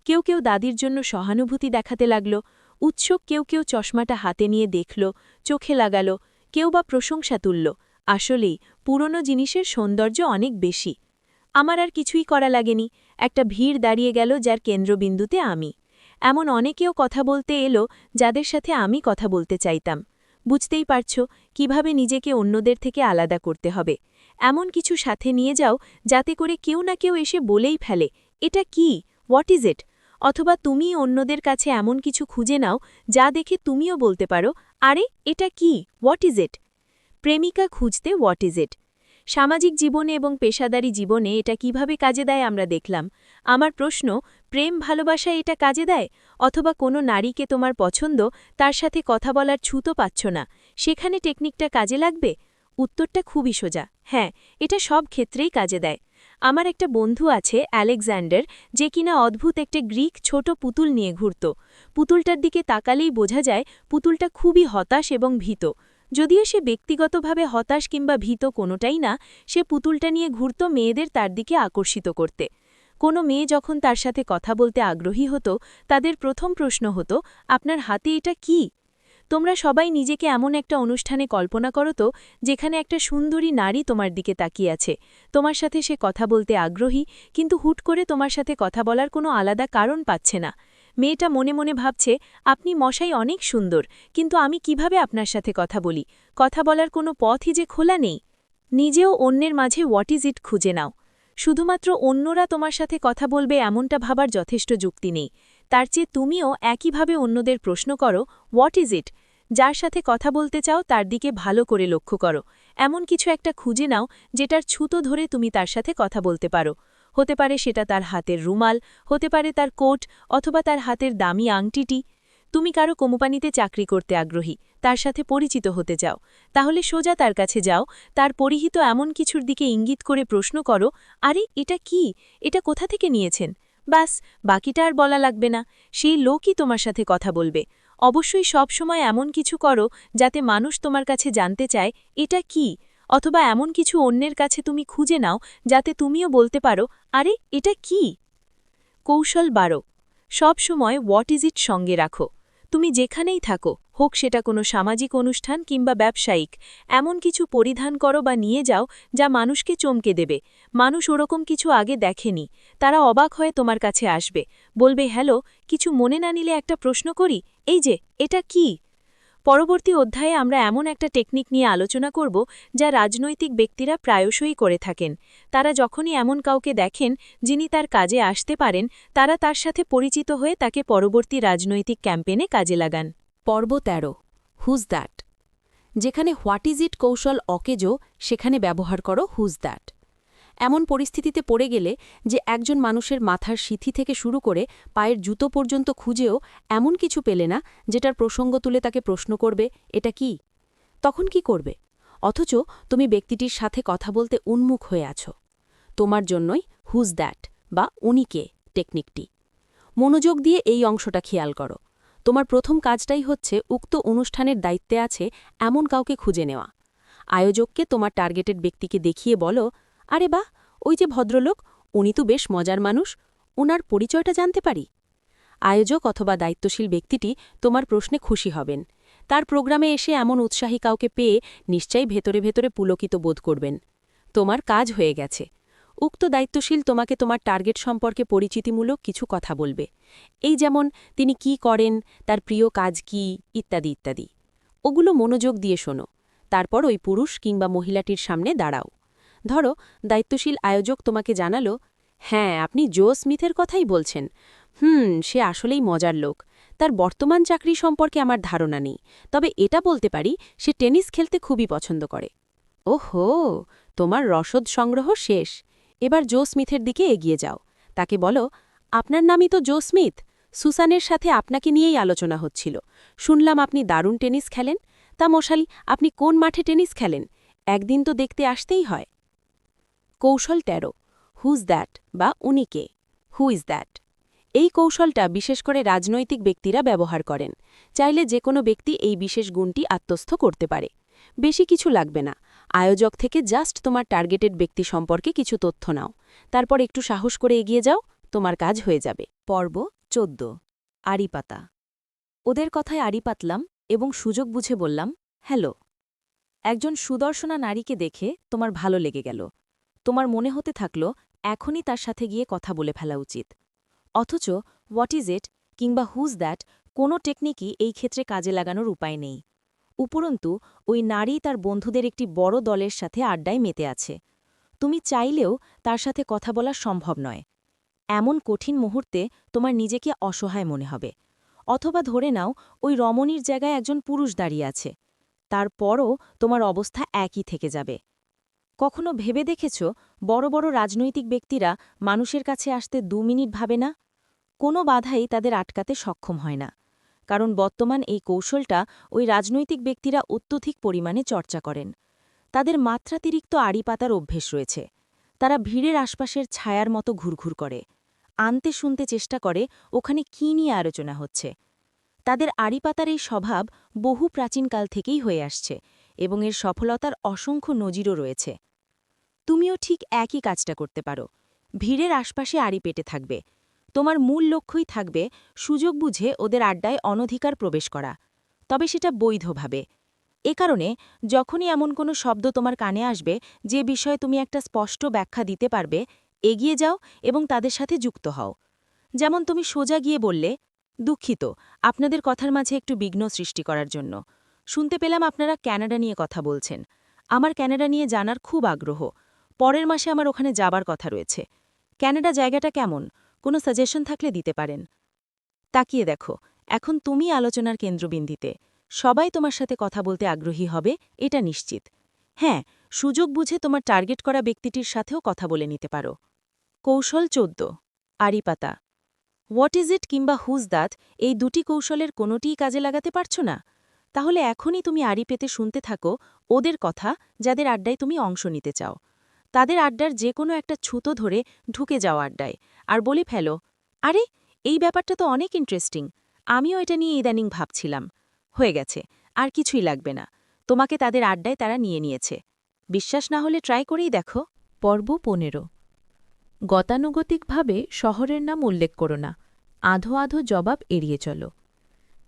কেউ কেউ দাদির জন্য সহানুভূতি দেখাতে লাগল। উৎসুক কেউ কেউ চশমাটা হাতে নিয়ে দেখল, চোখে লাগালো, কেউ বা প্রশংসা তুলল। আসলেই পুরনো জিনিসের সৌন্দর্য অনেক বেশি। আমার আর কিছুই করা লাগেনি। একটা ভিড় দাঁড়িয়ে গেল যার কেন্দ্রবিন্দুতে আমি। এমন অনেকেও কথা বলতে এলো যাদের সাথে আমি কথা বলতে চাইতাম। বুঝতেই পারছ কিভাবে নিজেকে অন্যদের থেকে আলাদা করতে হবে। এমন কিছু সাথে নিয়ে যাও যাতে করে কেউ না কেউ এসে বলেই ফেলে, এটা কি, হোয়াট ইজ ইট? অথবা তুমি অন্যদের কাছে এমন কিছু খুঁজে নাও যা দেখে তুমিও বলতে পারো, আরে, এটা কি, হোয়াট ইজ ইট? প্রেমিকা খুঁজতে হোয়াট ইজ ইট। সামাজিক জীবনে এবং পেশাদারি জীবনে এটা কিভাবে কাজে দেয় আমরা দেখলাম। আমার প্রশ্ন, প্রেম ভালোবাসা এটা কাজে দেয়? অথবা কোনো নারীকে তোমার পছন্দ, তার সাথে কথা বলার ছুতো পাচ্ছ না, সেখানে টেকনিকটা কাজে লাগবে? উত্তরটা খুবই সোজা, হ্যাঁ, এটা সব ক্ষেত্রেই কাজে দেয়। আমার একটা বন্ধু আছে আলেকজান্ডার, যে কিনা অদ্ভুত একটা গ্রিক ছোট পুতুল নিয়ে ঘুরত। পুতুলটার দিকে তাকালেই বোঝা যায় পুতুলটা খুবই হতাশ এবং ভীত। যদিও সে ব্যক্তিগতভাবে হতাশ কিংবা ভীত কোনোটাই না, সে পুতুলটা নিয়ে ঘুরত মেয়েদের তার দিকে আকর্ষিত করতে। কোনো মেয়ে যখন তার সাথে কথা বলতে আগ্রহী হতো তাদের প্রথম প্রশ্ন হতো, আপনার হাতে এটা কি? তোমরা সবাই নিজেকে এমন একটা অনুষ্ঠানে কল্পনা করো তো, যেখানে একটা সুন্দরী নারী তোমার দিকে তাকিয়ে আছে, তোমার সাথে সে কথা বলতে আগ্রহী, কিন্তু হুট করে তোমার সাথে কথা বলার কোনো আলাদা কারণ পাচ্ছে না। মেয়েটা মনে মনে ভাবছে, আপনি মশাই অনেক সুন্দর, কিন্তু আমি কিভাবে আপনার সাথে কথা বলি? কথা বলার কোনো পথই যে খোলা নেই। নিজেও অন্যের মাঝে হোয়াট ইজ ইট খুঁজে নাও। শুধুমাত্র অন্যরা তোমার সাথে কথা বলবে এমনটা ভাবার যথেষ্ট যুক্তি নেই। তার চেয়ে তুমিও একইভাবে অন্যদের প্রশ্ন করো, হোয়াট ইজ ইট? যার সাথে কথা বলতে চাও তার দিকে ভালো করে লক্ষ্য করো। এমন কিছু একটা খুঁজে নাও যেটার ছুতো ধরে তুমি তার সাথে কথা বলতে পারো। হতে পারে সেটা তার হাতের রুমাল, হতে পারে তার কোট, অথবা তার হাতের দামি আংটিটি। তুমি কারো কোম্পানিতে চাকরি করতে আগ্রহী, তার সাথে পরিচিত হতে চাও, তাহলে সোজা তার কাছে যাও, তার পরিহিত এমন কিছুর দিকে ইঙ্গিত করে প্রশ্ন করো, আরে এটা কি? এটা কোথা থেকে নিয়েছেন? ব্যাস, বাকিটা আর বলা লাগবে না, সেই লোকই তোমার সাথে কথা বলবে। অবশ্যই সব সময় এমন কিছু করো যাতে মানুষ তোমার কাছে জানতে চায় এটা কি, অথবা এমন কিছু অন্যের কাছে তুমি খুঁজে নাও যাতে তুমিও বলতে পারো, আরে এটা কি? কৌশল 12। সব সময় হোয়াট ইজ ইট সঙ্গে রাখো। তুমি যেখানেই থাকো, হোক সেটা কোনো সামাজিক অনুষ্ঠান কিংবা ব্যবসায়িক, এমন কিছু পরিধান করো বা নিয়ে যাও যা মানুষকে চমকে দেবে। মানুষ ওরকম কিছু আগে দেখেনি, তারা অবাক হয়ে তোমার কাছে আসবে, বলবে, হ্যালো, কিছু মনে না নিলে একটা প্রশ্ন করি, এই যে এটা কি? পরবর্তী অধ্যায়ে আমরা এমন একটা টেকনিক নিয়ে আলোচনা করব যা রাজনৈতিক ব্যক্তিরা প্রায়শই করে থাকেন। তারা যখনই এমন কাউকে দেখেন যিনি তার কাজে আসতে পারেন, তারা তার সাথে পরিচিত হয়ে তাকে পরবর্তী রাজনৈতিক ক্যাম্পেনে কাজে লাগান। পর্ব ১৩ হুজ দ্যাট। যেখানে হোয়াট ইজ ইট কৌশল অকেজো, সেখানে ব্যবহার করো হুজ দ্যাট। এমন পরিস্থিতিতে পড়ে গেলে যে একজন মানুষের মাথার সিথি থেকে শুরু করে পায়ের জুতো পর্যন্ত খুঁজেও এমন কিছু পেলে না যেটার প্রসঙ্গ তুলে তাকে প্রশ্ন করবে, এটা কি? তখন কি করবে? অথচ তুমি ব্যক্তিটির সাথে কথা বলতে উন্মুখ হয়ে আছো। তোমার জন্যই হুজ দ্যাট বা উনিকে টেকনিকটি। মনোযোগ দিয়ে এই অংশটা খেয়াল করো। তোমার প্রথম কাজটাই হচ্ছে উক্ত অনুষ্ঠানের দায়িত্বে আছে এমন কাউকে খুঁজে নেওয়া। আয়োজককে তোমার টার্গেটেড ব্যক্তিকে দেখিয়ে বলো, আরে বাহ, ওই যে ভদ্রলোক, উনি তো বেশ মজার মানুষ, ওনার পরিচয়টা জানতে পারি? আয়োজক অথবা দায়িত্বশীল ব্যক্তিটি তোমার প্রশ্নে খুশি হবেন। তার প্রোগ্রামে এসে এমন উৎসাহী কাউকে পেয়ে নিশ্চয়ই ভেতরে ভেতরে পুলকিত বোধ করবেন। তোমার কাজ হয়ে গেছে। উক্ত দায়িত্বশীল তোমাকে তোমার টার্গেট সম্পর্কে পরিচিতিমূলক কিছু কথা বলবে, এই যেমন তিনি কি করেন, তার প্রিয় কাজ কি, ইত্যাদি ইত্যাদি। ওগুলো মনোযোগ দিয়ে শোনো। তারপর ওই পুরুষ কিংবা মহিলাটির সামনে দাঁড়াও। ধরো, দায়িত্বশীল আয়োজক তোমাকে জানালো, হ্যাঁ, আপনি জো স্মিথের কথাই বলছেন। সে আসলেই মজার লোক। তার বর্তমান চাকরি সম্পর্কে আমার ধারণা নেই, তবে এটা বলতে পারি সে টেনিস খেলতে খুবই পছন্দ করে। ওহো, তোমার রসদ সংগ্রহ শেষ। এবার জো স্মিথের দিকে এগিয়ে যাও। তাকে বলো, আপনার নামই তো জো স্মিথ। সুসানের সাথে আপনাকে নিয়েই আলোচনা হচ্ছিল। শুনলাম আপনি দারুণ টেনিস খেলেন। তা মশালি, আপনি কোন মাঠে টেনিস খেলেন? একদিন তো দেখতে আসতেই হয়। কৌশল ১৩ হুজ দ্যাট বা উনিকে। Who is that? এই কৌশলটা বিশেষ করে রাজনৈতিক ব্যক্তিরা ব্যবহার করেন। চাইলে যে কোনো ব্যক্তি এই বিশেষ গুণটি আত্মস্থ করতে পারে। বেশি কিছু লাগবে না। আয়োজক থেকে জাস্ট তোমার টার্গেটেড ব্যক্তি সম্পর্কে কিছু তথ্য নাও। তারপর একটু সাহস করে এগিয়ে যাও, তোমার কাজ হয়ে যাবে। পর্ব ১৪ আড়িপাতা। ওদের কথায় আড়ি পাতলাম এবং সুযোগ বুঝে বললাম, হ্যালো। একজন সুদর্শনা নারীকে দেখে তোমার ভালো লেগে গেল। তোমার মনে হতে থাকল এখনই তার সাথে গিয়ে কথা বলে ফেলা উচিত। অথচ হোয়াট ইজ ইট কিংবা হুজ দ্যাট কোনো টেকনিকই এই ক্ষেত্রে কাজে লাগানোর উপায় নেই। উপরন্তু ওই নারী তার বন্ধুদের একটি বড় দলের সাথে আড্ডায় মেতে আছে। তুমি চাইলেও তার সাথে কথা বলা সম্ভব নয়। এমন কঠিন মুহূর্তে তোমার নিজেকে অসহায় মনে হবে। অথবা ধরে নাও ওই রমণীর জায়গায় একজন পুরুষ দাঁড়িয়ে আছে। তারপরও তোমার অবস্থা একই থেকে যাবে। কখনো ভেবে দেখেছ বড় বড় রাজনৈতিক ব্যক্তিরা মানুষের কাছে আসতে ২ মিনিট ভাবে না? কোনো বাধাই তাদের আটকাতে সক্ষম হয় না। কারণ বর্তমান এই কৌশলটা ওই রাজনৈতিক ব্যক্তিরা অত্যধিক পরিমাণে চর্চা করেন। তাদের মাত্রাতিরিক্ত আড়ি পাতার অভ্যেস রয়েছে। তারা ভিড়ের আশপাশের ছায়ার মতো ঘুরঘুর করে, আনতে শুনতে চেষ্টা করে ওখানে কী নিয়ে আলোচনা হচ্ছে। তাদের আড়ি পাতার এই স্বভাব বহু প্রাচীনকাল থেকেই হয়ে আসছে এবং এর সফলতার অসংখ্য নজিরও রয়েছে। তুমিও ঠিক একই কাজটা করতে পারো। ভিড়ের আশপাশে আড়ি পেতে থাকবে। তোমার মূল লক্ষ্যই থাকবে সুযোগ বুঝে ওদের আড্ডায় অনধিকার প্রবেশ করা, তবে সেটা বৈধভাবে। এ কারণে যখনই এমন কোনো শব্দ তোমার কানে আসবে যে বিষয়ে তুমি একটা স্পষ্ট ব্যাখ্যা দিতে পারবে, এগিয়ে যাও এবং তাদের সাথে যুক্ত হও। যেমন তুমি সোজা গিয়ে বললে, দুঃখিত, আপনাদের কথার মাঝে একটু বিঘ্ন সৃষ্টি করার জন্য। শুনতে পেলাম আপনারা ক্যানাডা নিয়ে কথা বলছেন। আমার ক্যানাডা নিয়ে জানার খুব আগ্রহ। পরের মাসে আমার ওখানে যাবার কথা রয়েছে। ক্যানাডা জায়গাটা কেমন? কোনো সাজেশন থাকলে দিতে পারেন। তাকিয়ে দেখো, এখন তুমি আলোচনার কেন্দ্রবিন্দুতে। সবাই তোমার সাথে কথা বলতে আগ্রহী হবে, এটা নিশ্চিত। হ্যাঁ, সুযোগ বুঝে তোমার টার্গেট করা ব্যক্তিটির সাথেও কথা বলে নিতে পারো। কৌশল ১৪, আড়িপাতা। হোয়াট ইজ ইট কিংবা হুজ দ্যাট, এই দুটি কৌশলের কোনোটিই কাজে লাগাতে পারছো না? তাহলে এখনই তুমি আড়ি পেতে শুনতে থাকো ওদের কথা, যাদের আড্ডায় তুমি অংশ নিতে চাও। তাদের আড্ডার যে কোনো একটা ছুতো ধরে ঢুকে যাও আড্ডায়, আর বলে ফেলো, আরে, এই ব্যাপারটা তো অনেক ইন্টারেস্টিং, আমিও এটা নিয়ে ইদানিং ভাবছিলাম। হয়ে গেছে, আর কিছুই লাগবে না। তোমাকে তাদের আড্ডায় তারা নিয়ে নিয়েছে। বিশ্বাস না হলে ট্রাই করেই দেখো। পর্ব ১৫। গতানুগতিকভাবে শহরের নাম উল্লেখ করো না। আধো আধো জবাব এড়িয়ে চলো।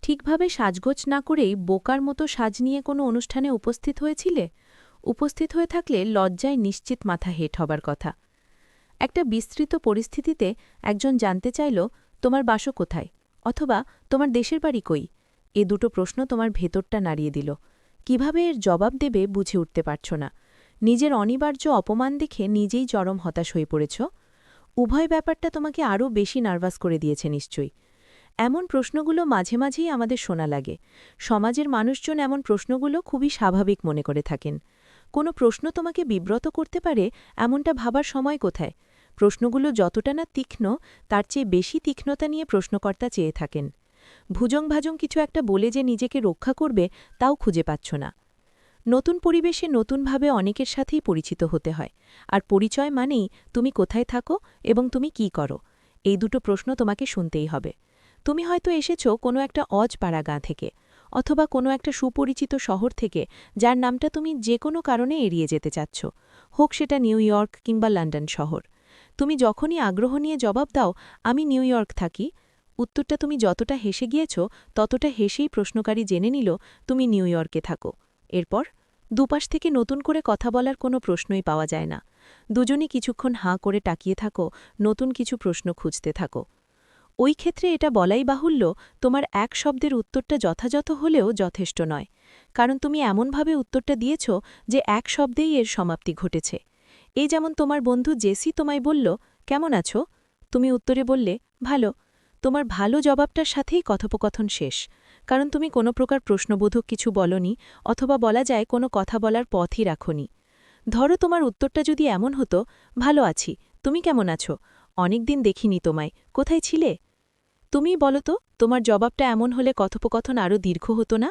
ঠিকভাবে সাজগোজ না করেই বোকার মতো সাজ নিয়ে কোনো অনুষ্ঠানে উপস্থিত হয়েছিলে? উপস্থিত হয়ে থাকলে লজ্জায় নিশ্চিত মাথা হেট হবার কথা। একটা বিস্তৃত পরিস্থিতিতে একজন জানতে চাইল, তোমার বাসো কোথায়, অথবা তোমার দেশের বাড়ি কই? এ দুটো প্রশ্ন তোমার ভেতরটা নাড়িয়ে দিল। কিভাবে এর জবাব দেবে বুঝে উঠতে পারছ না। নিজের অনিবার্য অপমান দেখে নিজেই চরম হতাশ হয়ে পড়েছ। উভয় ব্যাপারটা তোমাকে আরও বেশি নার্ভাস করে দিয়েছে নিশ্চয়ই। এমন প্রশ্নগুলো মাঝে মাঝেই আমাদের শোনা লাগে। সমাজের মানুষজন এমন প্রশ্নগুলো খুবই স্বাভাবিক মনে করে থাকেন। কোনো প্রশ্ন তোমাকে বিব্রত করতে পারে এমনটা ভাবার সময় কোথায়? প্রশ্নগুলো যতটা না তীক্ষ্ণ, তার চেয়ে বেশি তীক্ষ্ণতা নিয়ে প্রশ্নকর্তা চেয়ে থাকেন। ভুজং-ভাজং কিছু একটা বলে যে নিজেকে রক্ষা করবে, তাও খুঁজে পাচ্ছ না। নতুন পরিবেশে নতুনভাবে অনেকের সাথেই পরিচিত হতে হয়, আর পরিচয় মানেই তুমি কোথায় থাকো এবং তুমি কি করো। এই দুটো প্রশ্ন তোমাকে শুনতেই হবে। তুমি হয়তো এসেছ কোনো একটা অজপাড়া গাঁ থেকে, অথবা কোনো একটা সুপরিচিত শহর থেকে যার নামটা তুমি যে কোনো কারণে এড়িয়ে যেতে চাচ্ছ, হোক সেটা নিউ ইয়র্ক কিংবা লন্ডন শহর। তুমি যখনই আগ্রহ নিয়ে জবাব দাও, আমি নিউ ইয়র্ক থাকি, উত্তরটা তুমি যতটা হেসে গিয়েছ ততটা হেসেই প্রশ্নকারী জেনে নিল তুমি নিউ ইয়র্কে থাকো। এরপর দুপাশ থেকে নতুন করে কথা বলার কোনো প্রশ্নই পাওয়া যায় না। দুজনই কিছুক্ষণ হাঁ করে তাকিয়ে থাকো, নতুন কিছু প্রশ্ন খুঁজতে থাকো। ওই ক্ষেত্রে এটা বলাই বাহুল্য, তোমার এক শব্দের উত্তরটা যথাযথ হলেও যথেষ্ট নয়, কারণ তুমি এমনভাবে উত্তরটা দিয়েছ যে এক শব্দেই এর সমাপ্তি ঘটেছে। এই যেমন তোমার বন্ধু জেসি তোমায় বলল, কেমন আছো? তুমি উত্তরে বললে, ভালো। তোমার ভালো জবাবটার সাথেই কথোপকথন শেষ, কারণ তুমি কোনো প্রকার প্রশ্নবোধক কিছু বলনি, অথবা বলা যায় কোনো কথা বলার পথই রাখনি। ধরো তোমার উত্তরটা যদি এমন হতো, ভালো আছি, তুমি কেমন আছো? অনেকদিন দেখিনি তোমায়, কোথায় ছিলে? তুমিই বলো তো, তোমার জবাবটা এমন হলে কথোপকথন আরও দীর্ঘ হতো না?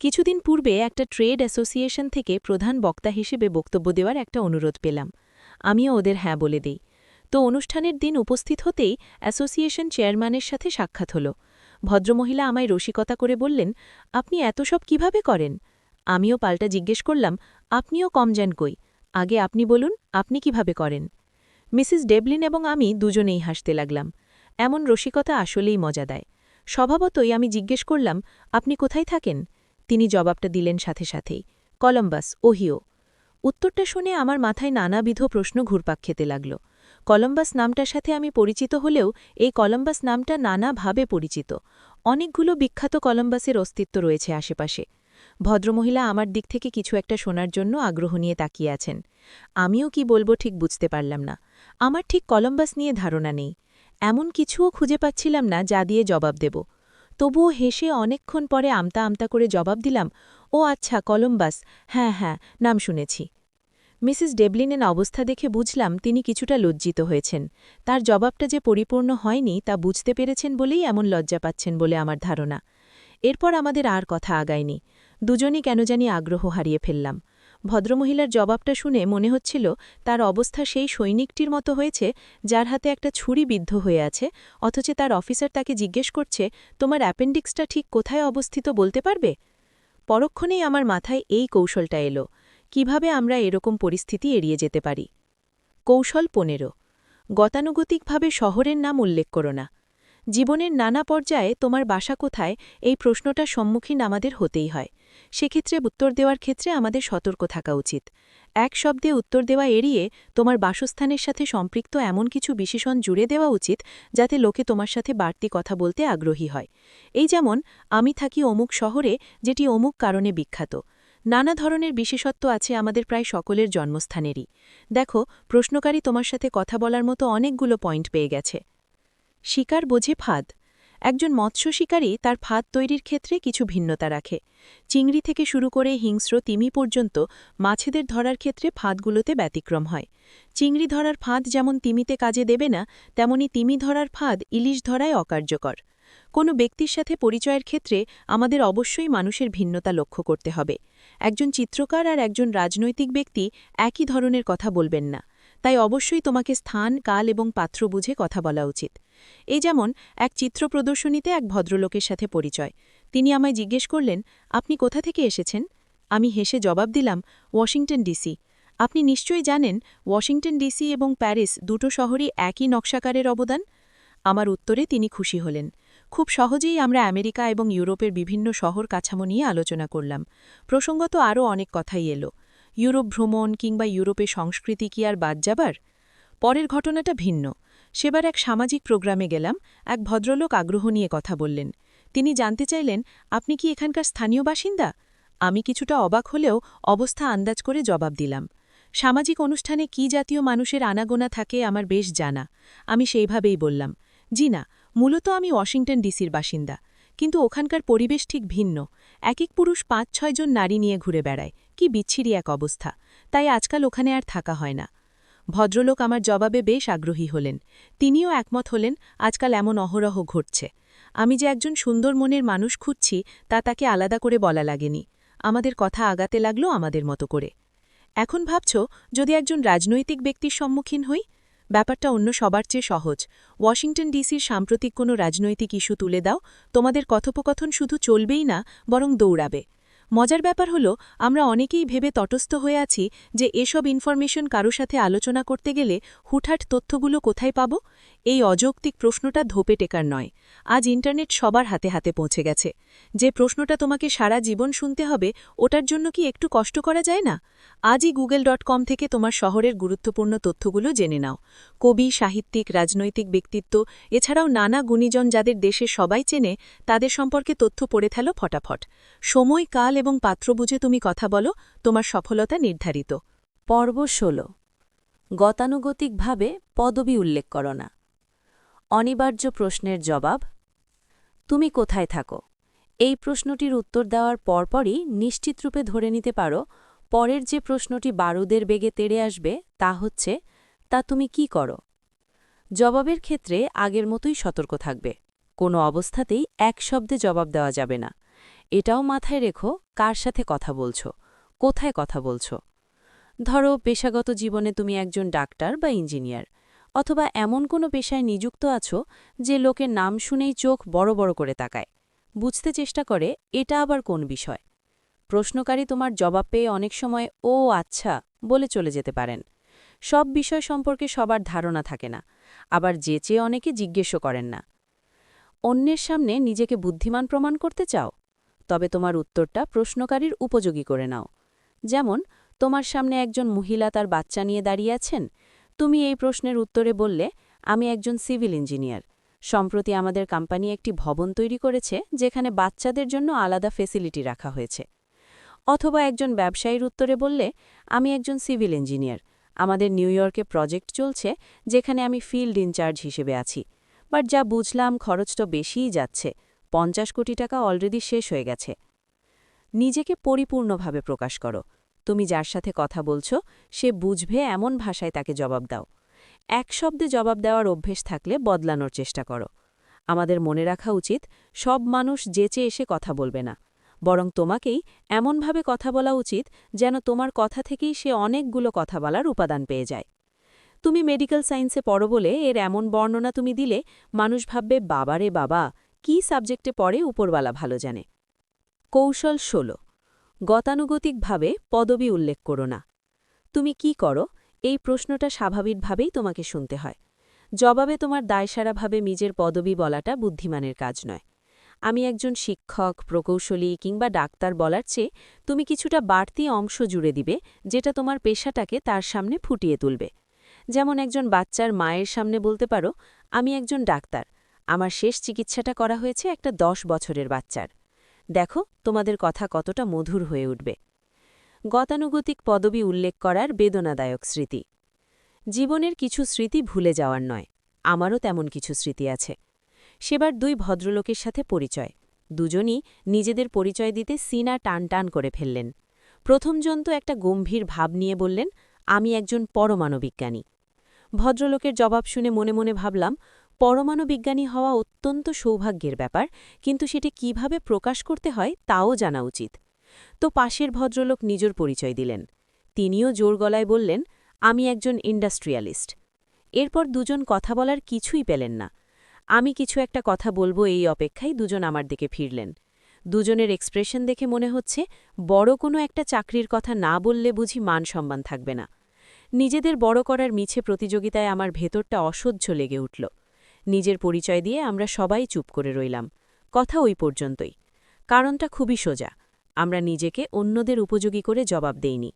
কিছুদিন পূর্বে একটা ট্রেড অ্যাসোসিয়েশন থেকে প্রধান বক্তা হিসেবে বক্তব্য দেওয়ার একটা অনুরোধ পেলাম। আমিও ওদের হ্যাঁ বলে দেই। তো অনুষ্ঠানের দিন উপস্থিত হতেই অ্যাসোসিয়েশন চেয়ারম্যানের সাথে সাক্ষাৎ হলো। ভদ্রমহিলা আমায় রসিকতা করে বললেন, আপনি এত সব কিভাবে করেন? আমিও পাল্টা জিজ্ঞেস করলাম, আপনিও কম যান কই, আগে আপনি বলুন, আপনি কিভাবে করেন? মিসেস ডেবলিন এবং আমি দুজনেই হাসতে লাগলাম। এমন রসিকতা আসলেই মজা দেয়। স্বভাবতই আমি জিজ্ঞেস করলাম, আপনি কোথায় থাকেন? তিনি জবাবটা দিলেন সাথে সাথেই, কলম্বাস, ওহিও। উত্তরটা শুনে আমার মাথায় নানাবিধ প্রশ্ন ঘুরপাক খেতে লাগল। কলম্বাস নামটার সাথে আমি পরিচিত হলেও এই কলম্বাস নামটা নানাভাবে পরিচিত। অনেকগুলো বিখ্যাত কলম্বাসের অস্তিত্ব রয়েছে আশেপাশে। ভদ্রমহিলা আমার দিক থেকে কিছু একটা শোনার জন্য আগ্রহ নিয়ে তাকিয়ে আছেন। আমিও কি বলবো ঠিক বুঝতে পারলাম না। আমার ঠিক কলম্বাস নিয়ে ধারণা নেই। এমন কিছুও খুঁজে পাচ্ছিলাম না যা দিয়ে জবাব দেব। তবুও হেসে অনেকক্ষণ পরে আমতা আমতা করে জবাব দিলাম, ও আচ্ছা, কলম্বাস, হ্যাঁ হ্যাঁ, নাম শুনেছি। মিসেস ডেবলিনের অবস্থা দেখে বুঝলাম তিনি কিছুটা লজ্জিত হয়েছেন। তার জবাবটা যে পরিপূর্ণ হয়নি তা বুঝতে পেরেছেন বলেই এমন লজ্জা পাচ্ছেন বলে আমার ধারণা। এরপর আমাদের আর কথা আগায়নি। দুজনই কেন জানি আগ্রহ হারিয়ে ফেললাম। ভদ্রমহিলার জবাবটা শুনে মনে হচ্ছিল তার অবস্থা সেই সৈনিকটির মতো হয়েছে যার হাতে একটা ছুরি বিদ্ধ হয়ে আছে, অথচ তার অফিসার তাকে জিজ্ঞেস করছে, তোমার অ্যাপেন্ডিক্সটা ঠিক কোথায় অবস্থিত বলতে পারবে? পরক্ষণেই আমার মাথায় এই কৌশলটা এলো, কিভাবে আমরা এরকম পরিস্থিতি এড়িয়ে যেতে পারি। কৌশল ১৫। গতানুগতিকভাবে শহরের নাম উল্লেখ করো না। জীবনের নানা পর্যায়ে তোমার বাসা কোথায় এই প্রশ্নটার সম্মুখীন আমাদের হতেই হয়। সেক্ষেত্রে উত্তর দেওয়ার ক্ষেত্রে আমাদের সতর্ক থাকা উচিত। এক শব্দে উত্তর দেওয়া এড়িয়ে তোমার বাসস্থানের সাথে সম্পৃক্ত এমন কিছু বিশেষণ জুড়ে দেওয়া উচিত যাতে লোকে তোমার সাথে বাড়তি কথা বলতে আগ্রহী হয়। এই যেমন, আমি থাকি অমুক শহরে, যেটি অমুক কারণে বিখ্যাত। নানা ধরনের বিশেষত্ব আছে আমাদের প্রায় সকলের জন্মস্থানেরই। দেখো, প্রশ্নকারী তোমার সাথে কথা বলার মতো অনেকগুলো পয়েন্ট পেয়ে গেছে। শিকার বোঝে ফাঁদ। একজন মৎস্য শিকারী তার ফাঁদ তৈরির ক্ষেত্রে কিছু ভিন্নতা রাখে। চিংড়ি থেকে শুরু করে হিংস্র তিমি পর্যন্ত মাছেদের ধরার ক্ষেত্রে ফাঁদগুলোতে ব্যতিক্রম হয়। চিংড়ি ধরার ফাঁদ যেমন তিমিতে কাজে দেবে না, তেমনি তিমি ধরার ফাঁদ ইলিশ ধরায় অকার্যকর। কোনো ব্যক্তির সাথে পরিচয়ের ক্ষেত্রে আমাদের অবশ্যই মানুষের ভিন্নতা লক্ষ্য করতে হবে। একজন চিত্রকার আর একজন রাজনৈতিক ব্যক্তি একই ধরনের কথা বলবেন না। তাই অবশ্যই তোমাকে স্থান, কাল এবং পাত্র বুঝে কথা বলা উচিত। এই যেমন, এক চিত্র প্রদর্শনীতে এক ভদ্রলোকের সাথে পরিচয়। তিনি আমায় জিজ্ঞেস করলেন, আপনি কোথা থেকে এসেছেন? আমি হেসে জবাব দিলাম, ওয়াশিংটন ডিসি। আপনি নিশ্চয়ই জানেন, ওয়াশিংটন ডিসি এবং প্যারিস দুটো শহরই একই নকশাকারের অবদান। আমার উত্তরে তিনি খুশি হলেন। খুব সহজেই আমরা আমেরিকা এবং ইউরোপের বিভিন্ন শহর কাঠামো নিয়ে আলোচনা করলাম। প্রসঙ্গত আরও অনেক কথাই এলো। ইউরোপ ভ্রমণ কিংবা ইউরোপের সংস্কৃতি কি আর বাদ যাবার? পরের ঘটনাটা ভিন্ন। সেবার এক সামাজিক প্রোগ্রামে গেলাম। এক ভদ্রলোক আগ্রহ নিয়ে কথা বললেন। তিনি জানতে চাইলেন, আপনি কি এখানকার স্থানীয় বাসিন্দা? আমি কিছুটা অবাক হলেও অবস্থা আন্দাজ করে জবাব দিলাম। সামাজিক অনুষ্ঠানে কি জাতীয় মানুষের আনাগোনা থাকে আমার বেশ জানা। আমি সেইভাবেই বললাম, জি না, মূলত আমি ওয়াশিংটন ডিসির বাসিন্দা। কিন্তু ওখানকার পরিবেশ ঠিক ভিন্ন। এক এক পুরুষ ৫-৬ জন নারী নিয়ে ঘুরে বেড়ায়। কি বিচ্ছিরি এক অবস্থা। তাই আজকাল ওখানে আর থাকা হয় না। ভদ্রলোক আমার জবাবে বেশ আগ্রহী হলেন। তিনিও একমত হলেন, আজকাল এমন অহরহ ঘটছে। আমি যে একজন সুন্দর মনের মানুষ খুঁজছি তা তাকে আলাদা করে বলা লাগেনি। আমাদের কথা আগাতে লাগলো আমাদের মতো করে। এখন ভাবছ, যদি একজন রাজনৈতিক ব্যক্তির সম্মুখীন হই? ব্যাপারটা অন্য সবার চেয়ে সহজ। ওয়াশিংটন ডিসির সাম্প্রতিক কোনো রাজনৈতিক ইস্যু তুলে দাও, তোমাদের কথোপকথন শুধু চলবেই না, বরং দৌড়াবে। মজার ব্যাপার হলো, আমরা অনেকেই ভেবে তটস্থ হয়ে আছি যে এসব ইনফরমেশন কারো সাথে আলোচনা করতে গেলে হুটহাট তথ্যগুলো কোথায় পাব। এই অযৌক্তিক প্রশ্নটা ধোপে টেকার নয়। আজ ইন্টারনেট সবার হাতে হাতে পৌঁছে গেছে। যে প্রশ্নটা তোমাকে সারা জীবন শুনতে হবে, ওটার জন্য কি একটু কষ্ট করা যায় না? আজই google.com থেকে তোমার শহরের গুরুত্বপূর্ণ তথ্যগুলো জেনে নাও। কবি, সাহিত্যিক, রাজনৈতিক ব্যক্তিত্ব, এছাড়াও নানা গুণীজন যাদের দেশের সবাই চেনে, তাদের সম্পর্কে তথ্য পড়ে ফেলো ফটাফট। সময়, কাল এবং পাত্র বুঝে তুমি কথা বলো, তোমার সফলতা নির্ধারিত। পর্ব ১৬। গতানুগতিকভাবে পদবি উল্লেখ করো না। অনিবার্য প্রশ্নের জবাব। তুমি কোথায় থাকো? এই প্রশ্নটির উত্তর দেওয়ার পরপরই নিশ্চিতরূপে ধরে নিতে পারো পরের যে প্রশ্নটি বারুদের বেগে তেড়ে আসবে তা হচ্ছে, তা তুমি কি করো? জবাবের ক্ষেত্রে আগের মতোই সতর্ক থাকবে। কোনো অবস্থাতেই এক শব্দে জবাব দেওয়া যাবে না। এটাও মাথায় রেখো, কার সাথে কথা বলছো, কোথায় কথা বলছো। ধরো, পেশাগত জীবনে তুমি একজন ডাক্তার বা ইঞ্জিনিয়ার, অথবা এমন কোনো পেশায় নিযুক্ত আছো যে লোকের নাম শুনেই চোখ বড় বড় করে তাকায়। বুঝতে চেষ্টা করে এটা আবার কোন বিষয়। প্রশ্নকারী তোমার জবাব পেয়ে অনেক সময় ও আচ্ছা বলে চলে যেতে পারেন। সব বিষয় সম্পর্কে সবার ধারণা থাকে না, আবার চেয়ে অনেকে জিজ্ঞেসও করেন না। অন্যের সামনে নিজেকে বুদ্ধিমান প্রমাণ করতে চাও? তবে তোমার উত্তরটা প্রশ্নকারীর উপযোগী করে নাও। যেমন, তোমার সামনে একজন মহিলা তার বাচ্চা নিয়ে দাঁড়িয়ে আছেন। তুমি এই প্রশ্নের উত্তরে বললে, আমি একজন সিভিল ইঞ্জিনিয়ার। সম্প্রতি আমাদের কোম্পানি একটি ভবন তৈরি করেছে যেখানে বাচ্চাদের জন্য আলাদা ফেসিলিটি রাখা হয়েছে। অথবা একজন ব্যবসায়ীর উত্তরে বললে, আমি একজন সিভিল ইঞ্জিনিয়ার। আমাদের নিউ ইয়র্কে প্রজেক্ট চলছে যেখানে আমি ফিল্ড ইনচার্জ হিসেবে আছি। বাট যা বুঝলাম, খরচ তো বেশিই যাচ্ছে। ৫০ কোটি টাকা অলরেডি শেষ হয়ে গেছে। নিজেকে পরিপূর্ণভাবে প্রকাশ করো। তুমি যার সাথে কথা বলছো সে বুঝবে এমন ভাষায় তাকে জবাব দাও। এক শব্দে জবাব দেওয়ার অভ্যেস থাকলে বদলানোর চেষ্টা করো। আমাদের মনে রাখা উচিত, সব মানুষ যেচে এসে কথা বলবে না, বরং তোমাকেই এমনভাবে কথা বলা উচিত যেন তোমার কথা থেকেই সে অনেকগুলো কথা বলার উপাদান পেয়ে যায়। তুমি মেডিকেল সায়েন্সে পড়ো বলে এর এমন বর্ণনা তুমি দিলে মানুষ ভাববে, বাবারে বাবা, কি সাবজেক্টে পড়ে উপরওয়ালা ভালো জানে। কৌশল ১৬। গতানুগতিকভাবে পদবি উল্লেখ করো না। তুমি কি করো? এই প্রশ্নটা স্বাভাবিকভাবেই তোমাকে শুনতে হয়। জবাবে তোমার দায়সারাভাবে নিজের পদবি বলাটা বুদ্ধিমানের কাজ নয়। আমি একজন শিক্ষক, প্রকৌশলী কিংবা ডাক্তার বলার চেয়ে তুমি কিছুটা বাড়তি অংশ জুড়ে দিবে, যেটা তোমার পেশাটাকে তার সামনে ফুটিয়ে তুলবে। যেমন একজন বাচ্চার মায়ের সামনে বলতে পারো, আমি একজন ডাক্তার, আমার শেষ চিকিৎসাটা করা হয়েছে একটা 10 বছরের বাচ্চার। দেখো তোমাদের কথা কতটা মধুর হয়ে উঠবে। গতানুগতিক পদবি উল্লেখ করার বেদনাদায়ক স্মৃতি। জীবনের কিছু স্মৃতি ভুলে যাওয়ার নয়, আমারও তেমন কিছু স্মৃতি আছে। সেবার 2 ভদ্রলোকের সাথে পরিচয়। দুজনই নিজেদের পরিচয় দিতে সিনা টান টান করে ফেললেন। প্রথমজন তো একটা গম্ভীর ভাব নিয়ে বললেন, আমি একজন পরমাণু বিজ্ঞানী। ভদ্রলোকের জবাব শুনে মনে মনে ভাবলাম, পরমাণু বিজ্ঞানী হওয়া অত্যন্ত সৌভাগ্যের ব্যাপার, কিন্তু সেটি কিভাবে প্রকাশ করতে হয় তাও জানা উচিত। তো পাশের ভদ্রলোক নিজের পরিচয় দিলেন। তিনিও জোর গলায় বললেন, আমি একজন ইন্ডাস্ট্রিয়ালিস্ট। এরপর দুজন কথা বলার কিছুই পেলেন না। আমি কিছু একটা কথা বলবো এই অপেক্ষায় দুজন আমার দিকে ফিরলেন। দুজনের এক্সপ্রেশন দেখে মনে হচ্ছে বড় কোনো একটা চাকরির কথা না বললে বুঝি মান সম্মান থাকবে না। নিজেদের বড় করার মিছে প্রতিযোগিতায় আমার ভেতরটা অসহ্য লেগে উঠল। নিজের পরিচয় দিয়ে আমরা সবাই চুপ করে রইলাম। কথা ওই পর্যন্তই। কারণটা খুবই সোজা, আমরা নিজেকে অন্যদের উপযোগী করে জবাব দেইনি।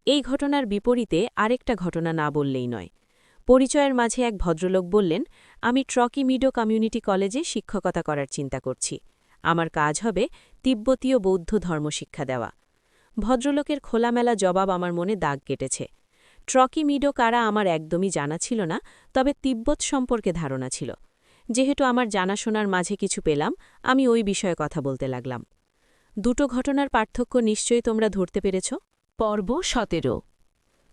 এই ঘটনার বিপরীতে আরেকটা ঘটনা না বললেই নয়। পরিচয়ের মাঝে এক ভদ্রলোক বললেন, আমি ট্রকি মিডো কমিউনিটি কলেজে শিক্ষকতা করার চিন্তা করছি। আমার কাজ হবে তিব্বতীয় বৌদ্ধ ধর্মশিক্ষা দেওয়া। ভদ্রলোকের খোলামেলা জবাব আমার মনে দাগ কেটেছে। ট্রকি মিডো কারা আমার একদমই জানা ছিল না, তবে তিব্বত সম্পর্কে ধারণা ছিল। যেহেতু আমার জানাশোনার মাঝে কিছু পেলাম, আমি ওই বিষয়ে কথা বলতে লাগলাম। দুটো ঘটনার পার্থক্য নিশ্চয়ই তোমরা ধরতে পেরেছ। পর্ব 17।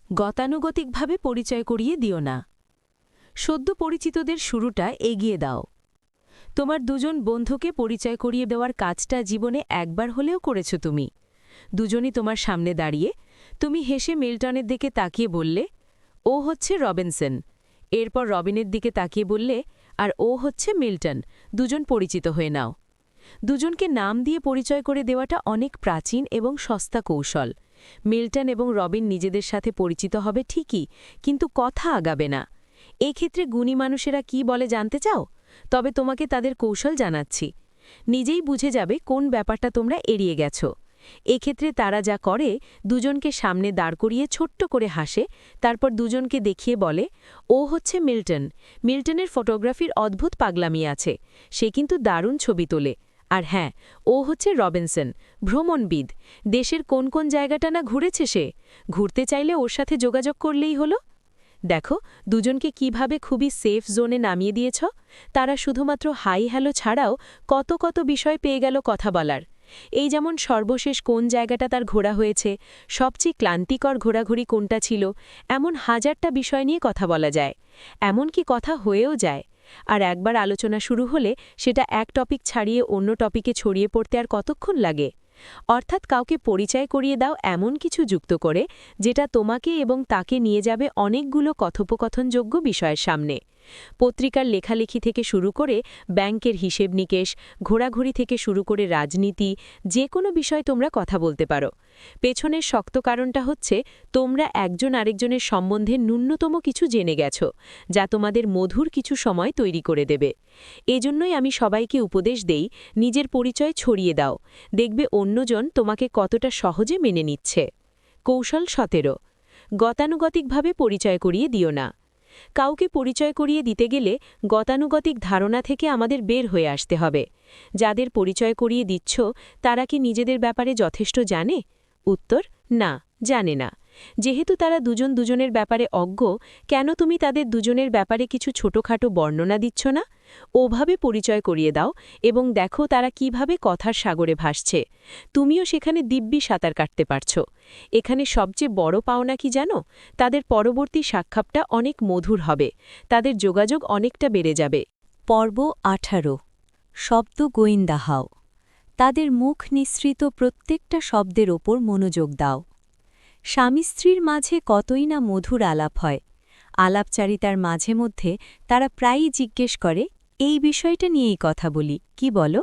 গতানুগতিকভাবে পরিচয় করিয়ে দিও না। সদ্য পরিচিতদের শুরুটা এগিয়ে দাও। তোমার দুজন বন্ধুকে পরিচয় করিয়ে দেওয়ার কাজটা জীবনে একবার হলেও করেছ তুমি। দুজনই তোমার সামনে দাঁড়িয়ে, তুমি হেসে মিল্টনের দিকে তাকিয়ে বললে, ও হচ্ছে রবিনসন। এরপর রবিনের দিকে তাকিয়ে বললে, আর ও হচ্ছে মিল্টন। দুজন পরিচিত হয়ে নাও। দুজনকে নাম দিয়ে পরিচয় করে দেওয়াটা অনেক প্রাচীন এবং সস্তা কৌশল। মিল্টন এবং রবিন নিজেদের সাথে পরিচিত হবে ঠিকই, কিন্তু কথা আগাবে না। এক্ষেত্রে গুণী মানুষেরা কি বলে জানতে চাও? তবে তোমাকে তাদের কৌশল জানাচ্ছি। নিজেই বুঝে যাবে কোন ব্যাপারটা তোমরা এড়িয়ে গেছ। এক্ষেত্রে তারা যা করে, দুজনকে সামনে দাঁড় করিয়ে ছোট্ট করে হাসে, তারপর দুজনকে দেখিয়ে বলে, ও হচ্ছে মিল্টন। মিল্টনের ফটোগ্রাফির অদ্ভুত পাগলামি আছে, সে কিন্তু দারুণ ছবি তোলে। আর হ্যাঁ, ও হচ্ছে রবিনসন, ভ্রমণবিদ। দেশের কোন কোন জায়গাটা না ঘুরেছে সে। ঘুরতে চাইলে ওর সাথে যোগাযোগ করলেই হলো। দেখো দুজনকে কিভাবে খুবই সেফ জোনে নামিয়ে দিয়েছ। তারা শুধুমাত্র হাই হ্যালো ছাড়াও কত কত বিষয় পেয়ে গেল কথা বলার। এই যেমন সর্বশেষ কোন জায়গাটা তার ঘোরা হয়েছে, সবচেয়ে ক্লান্তিকর ঘোরাঘুরি কোনটা ছিল, এমন হাজারটা বিষয় নিয়ে কথা বলা যায়। এমনকি কথা হয়েও যায়। আর একবার আলোচনা শুরু হলে সেটা এক টপিক ছাড়িয়ে অন্য টপিকে ছড়িয়ে পড়তে আর কতক্ষণ লাগে। অর্থাৎ কাউকে পরিচয় করিয়ে দাও এমন কিছু যুক্ত করে, যেটা তোমাকে এবং তাকে নিয়ে যাবে অনেকগুলো কথোপকথনযোগ্য বিষয়ের সামনে। পত্রিকার লেখালেখি থেকে শুরু করে ব্যাংকের হিসেব নিকেশ, ঘোরাঘুরি থেকে শুরু করে রাজনীতি, যে কোনো বিষয় তোমরা কথা বলতে পারো। পেছনের শক্ত কারণটা হচ্ছে তোমরা একজন আরেকজনের সম্বন্ধে ন্যূনতম কিছু জেনে গেছ, যা তোমাদের মধুর কিছু সময় তৈরি করে দেবে। এজন্যই আমি সবাইকে উপদেশ দেই, নিজের পরিচয় ছড়িয়ে দাও, দেখবে অন্যজন তোমাকে কতটা সহজে মেনে নিচ্ছে। কৌশল 17। গতানুগতিকভাবে পরিচয় করিয়ে দিও না। কাউকে পরিচয় করিয়ে দিতে গেলে গতানুগতিক ধারণা থেকে আমাদের বের হয়ে আসতে হবে। যাদের পরিচয় করিয়ে দিচ্ছ, তারা কি নিজেদের ব্যাপারে যথেষ্ট জানে? উত্তর, না, জানে না। যেহেতু তারা দুজন দুজনের ব্যাপারে অজ্ঞ, কেন তুমি তাদের দুজনের ব্যাপারে কিছু ছোটখাটো বর্ণনা দিচ্ছ না? ওভাবে পরিচয় করিয়ে দাও এবং দেখো তারা কিভাবে কথার সাগরে ভাসছে। তুমিও সেখানে দিব্যি সাঁতার কাটতে পারছ। এখানে সবচেয়ে বড় পাওনা কি জানো? তাদের পরবর্তী সাক্ষাৎটা অনেক মধুর হবে, তাদের যোগাযোগ অনেকটা বেড়ে যাবে। পর্ব 18। শব্দ গোয়েন্দা হও। তাদের মুখ নিঃসৃত প্রত্যেকটা শব্দের ওপর মনোযোগ দাও। স্বামী স্ত্রীর মাঝে কতই না মধুর আলাপ হয়। আলাপচারিতার মাঝে মধ্যে তারা প্রায়ই জিজ্ঞেস করে, এই বিষয়টা নিয়েই কথা বলি, কি বলো?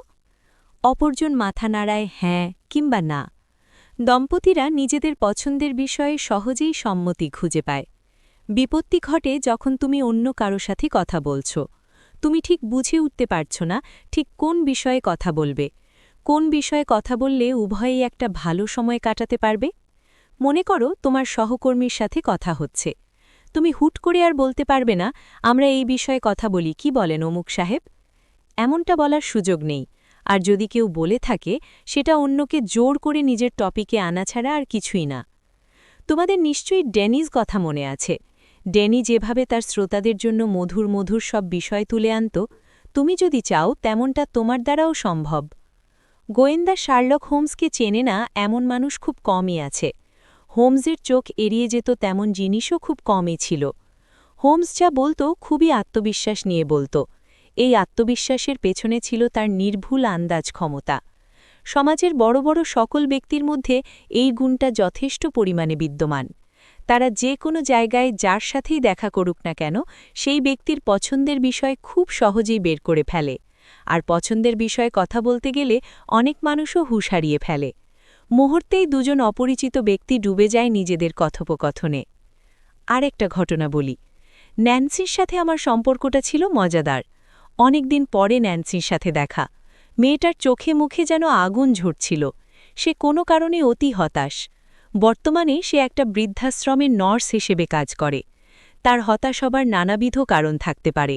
অপরজন মাথা নাড়ায় হ্যাঁ কিংবা না। দম্পতিরা নিজেদের পছন্দের বিষয়ে সহজেই সম্মতি খুঁজে পায়। বিপত্তি ঘটে যখন তুমি অন্য কারো সাথে কথা বলছো। তুমি ঠিক বুঝে উঠতে পারছ না ঠিক কোন বিষয়ে কথা বলবে, কোন বিষয়ে কথা বললে উভয়েই একটা ভালো সময় কাটাতে পারবে। মনে করো তোমার সহকর্মীর সাথে কথা হচ্ছে। তুমি হুট করে আর বলতে পারবে না, আমরা এই বিষয়ে কথা বলি, কি বলেন অমুক সাহেব? এমনটা বলার সুযোগ নেই। আর যদি কেউ বলে থাকে, সেটা অন্যকে জোর করে নিজের টপিকে আনা ছাড়া আর কিছুই না। তোমাদের নিশ্চয়ই ড্যানিজ কথা মনে আছে। ড্যানি যেভাবে তার শ্রোতাদের জন্য মধুর মধুর সব বিষয় তুলে আনত, তুমি যদি চাও তেমনটা তোমার দ্বারাও সম্ভব। গোয়েন্দা শার্লক হোমসকে চেনে না এমন মানুষ খুব কমই আছে। হোমসের চোখ এড়িয়ে যেত তেমন জিনিসও খুব কমই ছিল। হোমস যা বলতো খুবই আত্মবিশ্বাস নিয়ে বলতো। এই আত্মবিশ্বাসের পেছনে ছিল তার নির্ভুল আন্দাজ ক্ষমতা। সমাজের বড় বড় সকল ব্যক্তির মধ্যে এই গুণটা যথেষ্ট পরিমাণে বিদ্যমান। তারা যে কোনো জায়গায় যার সাথেই দেখা করুক না কেন, সেই ব্যক্তির পছন্দের বিষয় খুব সহজেই বের করে ফেলে। আর পছন্দের বিষয়ে কথা বলতে গেলে অনেক মানুষও হুঁশ হারিয়ে ফেলে। মুহূর্তেই দুজন অপরিচিত ব্যক্তি ডুবে যায় নিজেদের কথোপকথনে। আর একটা ঘটনা বলি। ন্যান্সির সাথে আমার সম্পর্কটা ছিল মজাদার। অনেকদিন পরে ন্যান্সির সাথে দেখা। মেয়েটার চোখে মুখে যেন আগুন ঝরছিল। সে কোনো কারণে অতি হতাশ। বর্তমানে সে একটা বৃদ্ধাশ্রমের নার্স হিসেবে কাজ করে। তার হতাশ হবার নানাবিধ কারণ থাকতে পারে।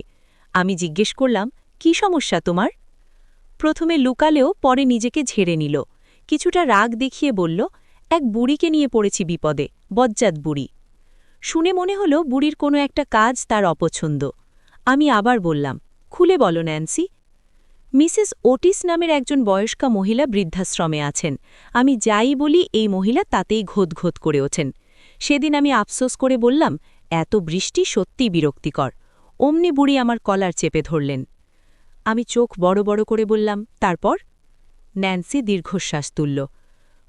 আমি জিজ্ঞেস করলাম, কি সমস্যা তোমার? প্রথমে লুকালেও পরে নিজেকে ঝেড়ে নিল। কিছুটা রাগ দেখিয়ে বলল, এক বুড়িকে নিয়ে পড়েছি বিপদে, বজ্জাত বুড়ি। শুনে মনে হলো বুড়ির কোনো একটা কাজ তার অপছন্দ। আমি আবার বললাম, খুলে বলো ন্যান্সি। মিসেস ওটিস নামের একজন বয়স্কা মহিলা বৃদ্ধাশ্রমে আছেন। আমি যাই বলি এই মহিলা তাতেই ঘোত করে ওঠেন। সেদিন আমি আফসোস করে বললাম, এত বৃষ্টি সত্যিই বিরক্তিকর। অমনি বুড়ি আমার কলার চেপে ধরলেন। আমি চোখ বড় বড় করে বললাম, তারপর? ন্যান্সি দীর্ঘশ্বাস তুলল।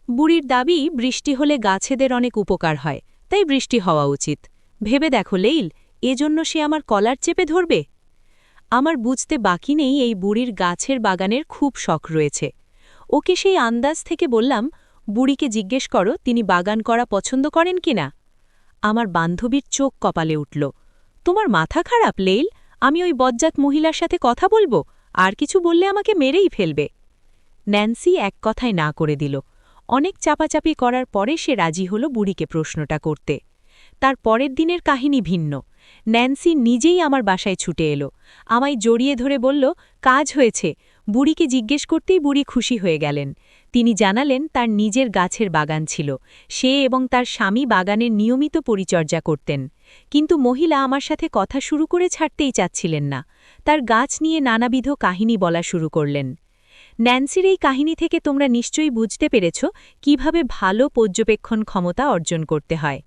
বুড়ির দাবি বৃষ্টি হলে গাছেদের অনেক উপকার হয়, তাই বৃষ্টি হওয়া উচিত। ভেবে দেখো লেইল, এজন্য সে আমার কলার চেপে ধরবে? আমার বুঝতে বাকি নেই এই বুড়ির গাছের বাগানের খুব শখ রয়েছে। ওকে সেই আন্দাজ থেকে বললাম, বুড়িকে জিজ্ঞেস করো তিনি বাগান করা পছন্দ করেন কিনা। আমার বান্ধবীর চোখ কপালে উঠল। তোমার মাথা খারাপ লেইল? আমি ওই বজ্জাত মহিলার সাথে কথা বলবো? আর কিছু বললে আমাকে মেরেই ফেলবে। ন্যান্সি এক কথায় না করে দিল। অনেক চাপাচাপি করার পরে সে রাজি হল বুড়িকে প্রশ্নটা করতে। তার পরের দিনের কাহিনী ভিন্ন। ন্যান্সি নিজেই আমার বাসায় ছুটে এলো। আমায় জড়িয়ে ধরে বলল, কাজ হয়েছে। বুড়িকে জিজ্ঞেস করতেই বুড়ি খুশি হয়ে গেলেন। তিনি জানালেন তার নিজের গাছের বাগান ছিল। সে এবং তার স্বামী বাগানের নিয়মিত পরিচর্যা করতেন। কিন্তু মহিলা আমার সাথে কথা শুরু করে ছাড়তেই চাচ্ছিলেন না। তার গাছ নিয়ে নানাবিধ কাহিনী বলা শুরু করলেন। ন্যান্সির এই কাহিনী থেকে তোমরা নিশ্চয়ই বুঝতে পেরেছ কিভাবে ভালো পর্যবেক্ষণ ক্ষমতা অর্জন করতে হয়।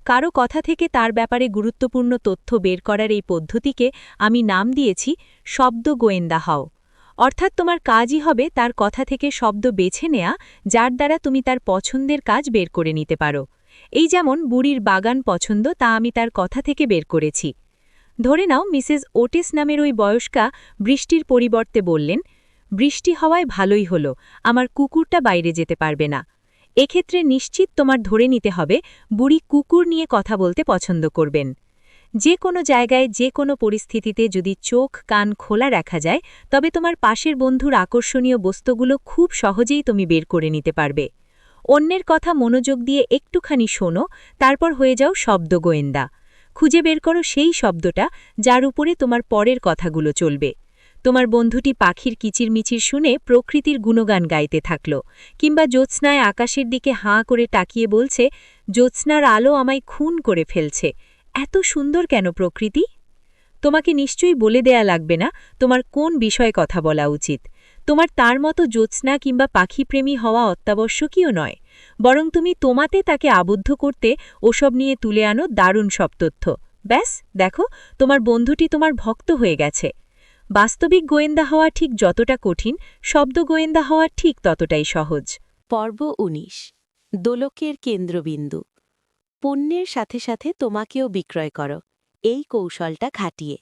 কারো কথা থেকে তার ব্যাপারে গুরুত্বপূর্ণ তথ্য বের করার এই পদ্ধতিকে আমি নাম দিয়েছি শব্দ গোয়েন্দা হও। অর্থাৎ তোমার কাজই হবে তার কথা থেকে শব্দ বেছে নেয়া, যার দ্বারা তুমি তার পছন্দের কাজ বের করে নিতে পারো। এই যেমন বুড়ির বাগান পছন্দ, তা আমি তার কথা থেকে বের করেছি। ধরে নাও মিসেস ওটিস নামের ওই বয়স্কা বৃষ্টির পরিবর্তে বললেন, বৃষ্টি হওয়ায় ভালোই হলো, আমার কুকুরটা বাইরে যেতে পারবে না। এক্ষেত্রে নিশ্চিত তোমার ধরে নিতে হবে বুড়ি কুকুর নিয়ে কথা বলতে পছন্দ করবেন। যে কোনো জায়গায় যে কোনো পরিস্থিতিতে যদি চোখ কান খোলা রাখা যায়, তবে তোমার পাশের বন্ধুর আকর্ষণীয় বস্তুগুলো খুব সহজেই তুমি বের করে নিতে পারবে। অন্যের কথা মনোযোগ দিয়ে একটুখানি শোনো, তারপর হয়ে যাও শব্দ গোয়েন্দা। খুঁজে বের করো সেই শব্দটা যার উপরে তোমার পরের কথাগুলো চলবে। তোমার বন্ধুটি পাখির কিচিরমিচির শুনে প্রকৃতির গুণগান গাইতে থাকল, কিংবা জ্যোৎস্নায় আকাশের দিকে হাঁ করে তাকিয়ে বলছে, জ্যোৎস্নার আলো আমায় খুন করে ফেলছে, এত সুন্দর কেন প্রকৃতি? তোমাকে নিশ্চয়ই বলে দেয়া লাগবে না তোমার কোন বিষয়ে কথা বলা উচিত। তোমার তার মতো জ্যোৎস্না কিংবা পাখিপ্রেমী হওয়া অত্যাবশ্যকীয় নয়, বরং তুমি তোমাতে তাকে আবদ্ধ করতে ওসব নিয়ে তুলে আনো দারুণ সব তথ্য। ব্যাস দেখো, তোমার বন্ধুটি তোমার ভক্ত হয়ে গেছে। বাস্তবিক গোয়েন্দা হওয়া ঠিক যতটা কঠিন, শব্দ গোয়েন্দা হওয়া ঠিক ততটাই সহজ। পর্ব ১৯। দোলকের কেন্দ্রবিন্দু। পণ্যের সাথে সাথে তোমাকেও বিক্রয় করো, এই কৌশলটা খাটিয়ে।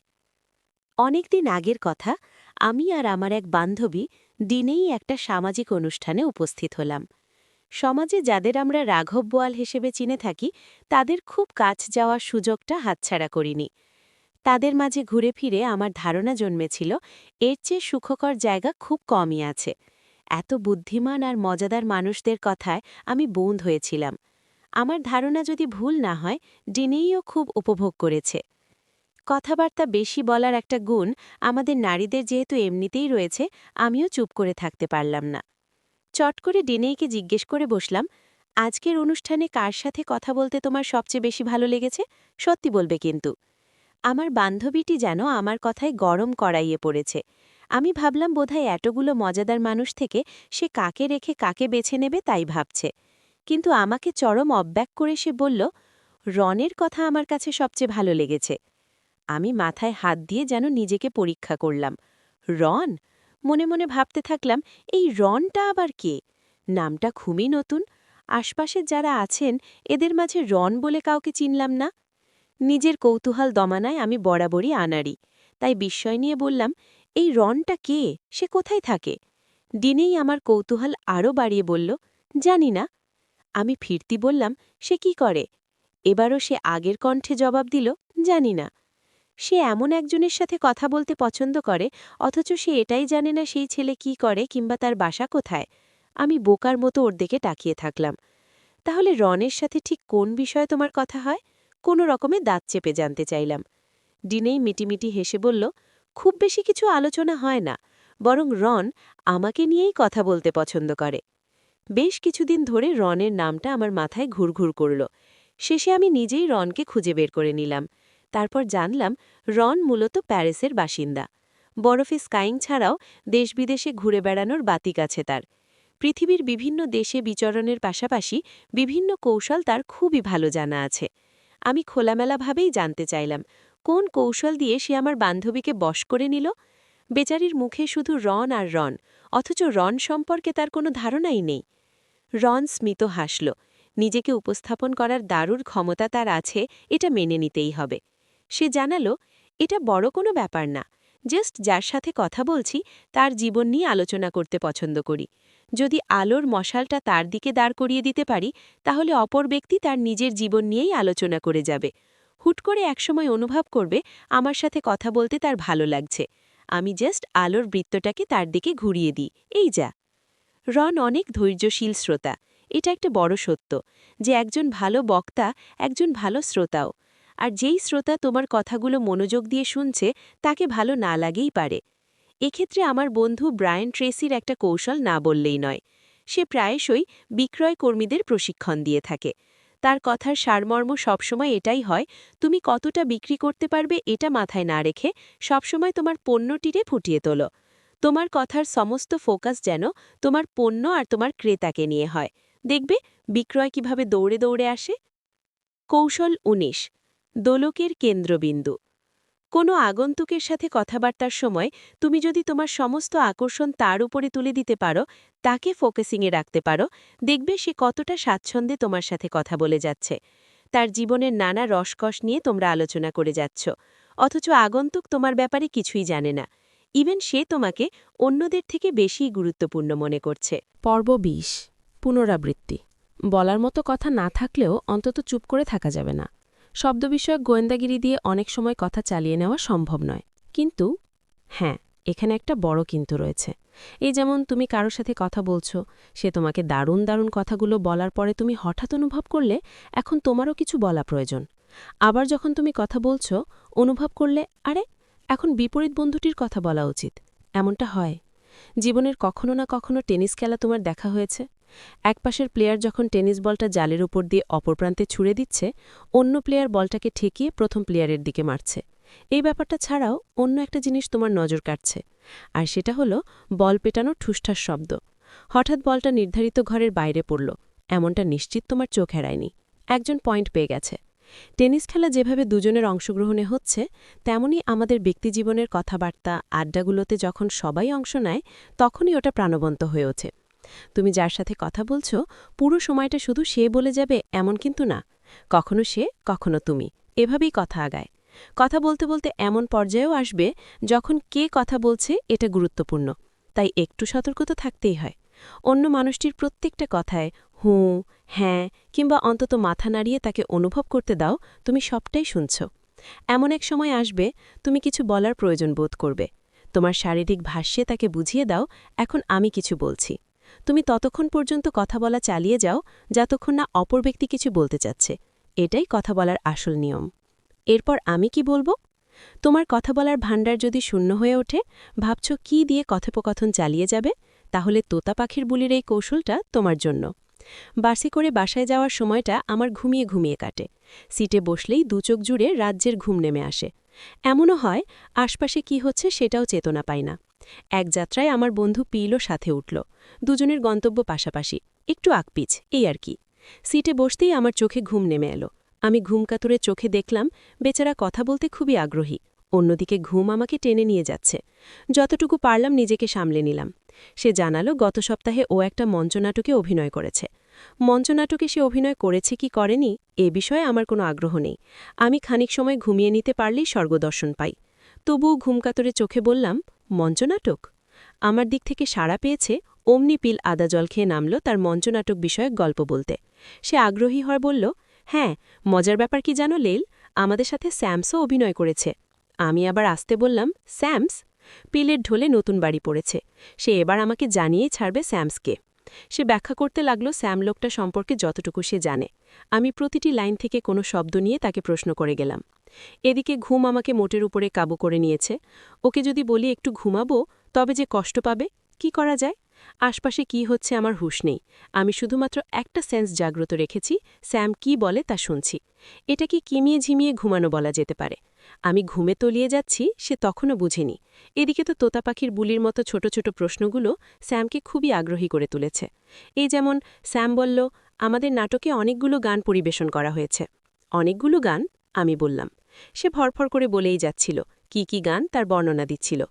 অনেকদিন আগের কথা, আমি আর আমার এক বান্ধবী দিনেই একটা সামাজিক অনুষ্ঠানে উপস্থিত হলাম। সমাজে যাদের আমরা রাঘব বোয়াল হিসেবে চিনে থাকি তাদের খুব কাছ যাওয়ার সুযোগটা হাতছাড়া করিনি। তাদের মাঝে ঘুরে ফিরে আমার ধারণা জন্মেছিল এর চেয়ে সুখকর জায়গা খুব কমই আছে। এত বুদ্ধিমান আর মজাদার মানুষদের কথায় আমি বন্ধ হয়েছিলাম। আমার ধারণা যদি ভুল না হয়, ডিনেইও খুব উপভোগ করেছে। কথাবার্তা বেশি বলার একটা গুণ আমাদের নারীদের যেহেতু এমনিতেই রয়েছে, আমিও চুপ করে থাকতে পারলাম না। চট করে ডিনেইকে জিজ্ঞেস করে বসলাম, আজকের অনুষ্ঠানে কার সাথে কথা বলতে তোমার সবচেয়ে বেশি ভালো লেগেছে? সত্যি বলবে কিন্তু। আমার বান্ধবীটি যেন আমার কথায় গরম কড়াইয়ে পড়েছে। আমি ভাবলাম বোধহয় এতগুলো মজাদার মানুষ থেকে সে কাকে রেখে কাকে বেছে নেবে তাই ভাবছে। কিন্তু আমাকে চরম অব্যাক করে সে বলল, রনের কথা আমার কাছে সবচেয়ে ভালো লেগেছে। আমি মাথায় হাত দিয়ে যেন নিজেকে পরীক্ষা করলাম। রন? মনে মনে ভাবতে থাকলাম, এই রনটা আবার কে? নামটা খুবই নতুন। আশপাশের যারা আছেন এদের মাঝে রন বলে কাউকে চিনলাম না। নিজের কৌতূহল দমানায় আমি বরাবরই আনাড়ি, তাই বিস্ময় নিয়ে বললাম, এই রনটা কে? সে কোথায় থাকে? ডিনেই আমার কৌতূহল আরও বাড়িয়ে বলল, জানি না। আমি ফিরতি বললাম, সে কি করে? এবারও সে আগের কণ্ঠে জবাব দিল, জানি না। সে এমন একজনের সাথে কথা বলতে পছন্দ করে, অথচ সে এটাই জানে না সেই ছেলে কি করে কিংবা তার বাসা কোথায়। আমি বোকার মতো ওর দিকে তাকিয়ে থাকলাম। তাহলে রনের সাথে ঠিক কোন বিষয়ে তোমার কথা হয়? কোনো রকমে দাঁত চেপে জানতে চাইলাম। ডিনেই মিটিমিটি হেসে বলল, খুব বেশি কিছু আলোচনা হয় না, বরং রন আমাকে নিয়েই কথা বলতে পছন্দ করে। বেশ কিছুদিন ধরে রনের নামটা আমার মাথায় ঘুরঘুর করল। শেষে আমি নিজেই রনকে খুঁজে বের করে নিলাম। তারপর জানলাম রন মূলত প্যারিসের বাসিন্দা। বরফে স্কাইং ছাড়াও দেশ-বিদেশে ঘুরে বেড়ানোর বাতিক আছে তার। পৃথিবীর বিভিন্ন দেশে বিচরণের পাশাপাশি বিভিন্ন কৌশল তার খুবই ভালো জানা আছে। আমি খোলামেলাভাবেই জানতে চাইলাম, কোন কৌশল দিয়ে সে আমার বান্ধবীকে বশ করে নিল? বেচারির মুখে শুধু রন আর রন, অথচ রন সম্পর্কে তার কোনো ধারণাই নেই। রন স্মিত হাসল। নিজেকে উপস্থাপন করার দারুণ ক্ষমতা তার আছে, এটা মেনে নিতেই হবে। সে জানালো, এটা বড় কোনো ব্যাপার না। জাস্ট যার সাথে কথা বলছি তার জীবন নিয়ে আলোচনা করতে পছন্দ করি। যদি আলোর মশালটা তার দিকে দাঁড় করিয়ে দিতে পারি, তাহলে অপর ব্যক্তি তার নিজের জীবন নিয়েই আলোচনা করে যাবে। হুট করে একসময় অনুভব করবে আমার সাথে কথা বলতে তার ভালো লাগছে। আমি জাস্ট আলোর বৃত্তটাকে তার দিকে ঘুরিয়ে দিই, এই যা। রন অনেক ধৈর্যশীল শ্রোতা। এটা একটা বড় সত্য যে একজন ভালো বক্তা একজন ভালো শ্রোতাও। আর যেই শ্রোতা তোমার কথাগুলো মনোযোগ দিয়ে শুনছে তাকে ভালো না লাগেই পারে। এক্ষেত্রে আমার বন্ধু ব্রায়ান ট্রেসির একটা কৌশল না বললেই নয়। সে প্রায়শই বিক্রয় কর্মীদের প্রশিক্ষণ দিয়ে থাকে। তার কথার সারমর্ম সবসময় এটাই হয়, তুমি কতটা বিক্রি করতে পারবে এটা মাথায় না রেখে সবসময় তোমার পণ্যটিরে ফুটিয়ে তোলো। তোমার কথার সমস্ত ফোকাস যেন তোমার পণ্য আর তোমার ক্রেতাকে নিয়ে হয়। দেখবে বিক্রয় কিভাবে দৌড়ে দৌড়ে আসে। কৌশল ১৯। দোলকের কেন্দ্রবিন্দু। কোনো আগন্তুকের সাথে কথাবার্তার সময় তুমি যদি তোমার সমস্ত আকর্ষণ তার উপরে তুলে দিতে পারো, তাকে ফোকাসিংয়ে রাখতে পারো, দেখবে সে কতটা স্বাচ্ছন্দ্যে তোমার সাথে কথা বলে যাচ্ছে। তার জীবনের নানা রসকস নিয়ে তোমরা আলোচনা করে যাচ্ছ, অথচ আগন্তুক তোমার ব্যাপারে কিছুই জানে না। ইভেন সে তোমাকে অন্যদের থেকে বেশি গুরুত্বপূর্ণ মনে করছে। পর্ব ২০। পুনরাবৃত্তি। বলার মতো কথা না থাকলেও অন্তত চুপ করে থাকা যাবে না। শব্দবিষয়ক গোয়েন্দাগিরি দিয়ে অনেক সময় কথা চালিয়ে নেওয়া সম্ভব নয়। কিন্তু হ্যাঁ, এখানে একটা বড় কিন্তু রয়েছে। এই যেমন তুমি কারোর সাথে কথা বলছো, সে তোমাকে দারুণ দারুণ কথাগুলো বলার পরে তুমি হঠাৎ অনুভব করলে এখন তোমারও কিছু বলা প্রয়োজন। আবার যখন তুমি কথা বলছো, অনুভব করলে আরে এখন বিপরীত বন্ধুটির কথা বলা উচিত। এমনটা হয় জীবনের কখনো না কখনো টেনিস খেলা তোমার দেখা হয়েছে। একপাশের প্লেয়ার যখন টেনিস বলটা জালের উপর দিয়ে অপর প্রান্তে ছুড়ে দিচ্ছে, অন্য প্লেয়ার বলটাকে ঠেকিয়ে প্রথম প্লেয়ারের দিকে মারছে। এই ব্যাপারটা ছাড়াও অন্য একটা জিনিস তোমার নজর কাটছে, আর সেটা হলো বল পেটানোর ঠুসঠাস শব্দ। হঠাৎ বলটা নির্ধারিত ঘরের বাইরে পড়ল, এমনটা নিশ্চিত তোমার চোখ এড়ায়নি। একজন পয়েন্ট পেয়ে গেছে। টেনিস খেলা যেভাবে দুজনের অংশগ্রহণে হচ্ছে, তেমনি আমাদের ব্যক্তিজীবনের কথাবার্তা আড্ডাগুলোতে যখন সবাই অংশ নেয়, তখনই ওটা প্রাণবন্ত হয়ে ওঠে। তুমি যার সাথে কথা বলছো, পুরো সময়টা শুধু সে বলে যাবে এমন কিন্তু না। কখনো সে, কখনো তুমি, এভাবেই কথা আগায়। কথা বলতে বলতে এমন পর্যায়েও আসবে যখন কে কথা বলছে এটা গুরুত্বপূর্ণ, তাই একটু সতর্কতা থাকতেই হয়। অন্য মানুষটির প্রত্যেকটা কথায় হুঁ, হ্যাঁ কিংবা অন্তত মাথা নাড়িয়ে তাকে অনুভব করতে দাও তুমি সবটাই শুনছ। এমন এক সময় আসবে তুমি কিছু বলার প্রয়োজন বোধ করবে। তোমার শারীরিক ভাষ্যে তাকে বুঝিয়ে দাও, এখন আমি কিছু বলছি। তুমি ততক্ষণ পর্যন্ত কথা বলা চালিয়ে যাও যতক্ষণ না অপর ব্যক্তি কিছু বলতে চাচ্ছে। এটাই কথা বলার আসল নিয়ম। এরপর আমি কি বলবো? তোমার কথা বলার ভাণ্ডার যদি শূন্য হয়ে ওঠে, ভাবছ কি দিয়ে কথোপকথন চালিয়ে যাবে, তাহলে তোতা পাখির বুলির এই কৌশলটা তোমার জন্য। বাসে করে বাসায় যাওয়ার সময়টা আমার ঘুমিয়ে ঘুমিয়ে কাটে। সিটে বসলেই দুচোখ জুড়ে রাজ্যের ঘুম নেমে আসে। এমনও হয় আশপাশে কি হচ্ছে সেটাও চেতনা পাই না। এক যাত্রায় আমার বন্ধু পিলও সাথে উঠল। দুজনের গন্তব্য পাশাপাশি, একটু আকপিচ, এই আর কি। সিটে বসতেই আমার চোখে ঘুম নেমে এলো। আমি ঘুমকাতুরে চোখে দেখলাম বেচারা কথা বলতে খুবই আগ্রহী। অন্যদিকে ঘুম আমাকে টেনে নিয়ে যাচ্ছে। যতটুকু পারলাম নিজেকে সামলে নিলাম। সে জানালো গত সপ্তাহে ও একটা মঞ্চনাটকে অভিনয় করেছে। মঞ্চনাটকে সে অভিনয় করেছে কি করেনি এ বিষয়ে আমার কোনো আগ্রহ নেই। আমি খানিক সময় ঘুমিয়ে নিতে পারলেই স্বর্গদর্শন পাই। তবুও ঘুমকাতরে চোখে বললাম, মঞ্চনাটক? আমার দিক থেকে সাড়া পেয়েছে। অমনি পিল আদা জল খেয়ে নামল তার মঞ্চনাটক বিষয়ক গল্প বলতে। সে আগ্রহী হয়ে বলল, হ্যাঁ, মজার ব্যাপার কি জানো লেল, আমাদের সাথে স্যামসও অভিনয় করেছে। আমি আবার আসতে বললাম, স্যামস? পিলের ঢোলে নতুন বাড়ি পড়েছে। সে এবার আমাকে জানিয়েই ছাড়বে স্যামসকে। সে ব্যাখ্যা করতে লাগল স্যাম লোকটা সম্পর্কে যতটুকু সে জানে। আমি প্রতিটি লাইন থেকে কোনো শব্দ নিয়ে তাকে প্রশ্ন করে গেলাম। এদিকে ঘুম আমাকে মোটের উপরে কাবু করে নিয়েছে। ওকে যদি বলি একটু ঘুমাবো, তবে যে কষ্ট পাবে, কি করা যায়? আশপাশে কি হচ্ছে আমার হুঁশ নেই। আমি শুধুমাত্র একটা সেন্স জাগ্রত রেখেছি, স্যাম কি বলে তা শুনছি। এটা কি কিমিয়ে ঝিমিয়ে ঘুমানো বলা যেতে পারে? আমি ঘুমে তলিয়ে যাচ্ছি, সে তখনও বুঝেনি। এদিকে তো তোতা পাখির বুলির মতো ছোট ছোট প্রশ্নগুলো স্যামকে খুবই আগ্রহী করে তুলেছে। এই যেমন স্যাম বলল, আমাদের নাটকে অনেকগুলো গান পরিবেশন করা হয়েছে। অনেকগুলো গান? আমি বললাম। সে ভরফর করে বলেই যাচ্ছিল, কি কি গান তার বর্ণনা দিচ্ছিল।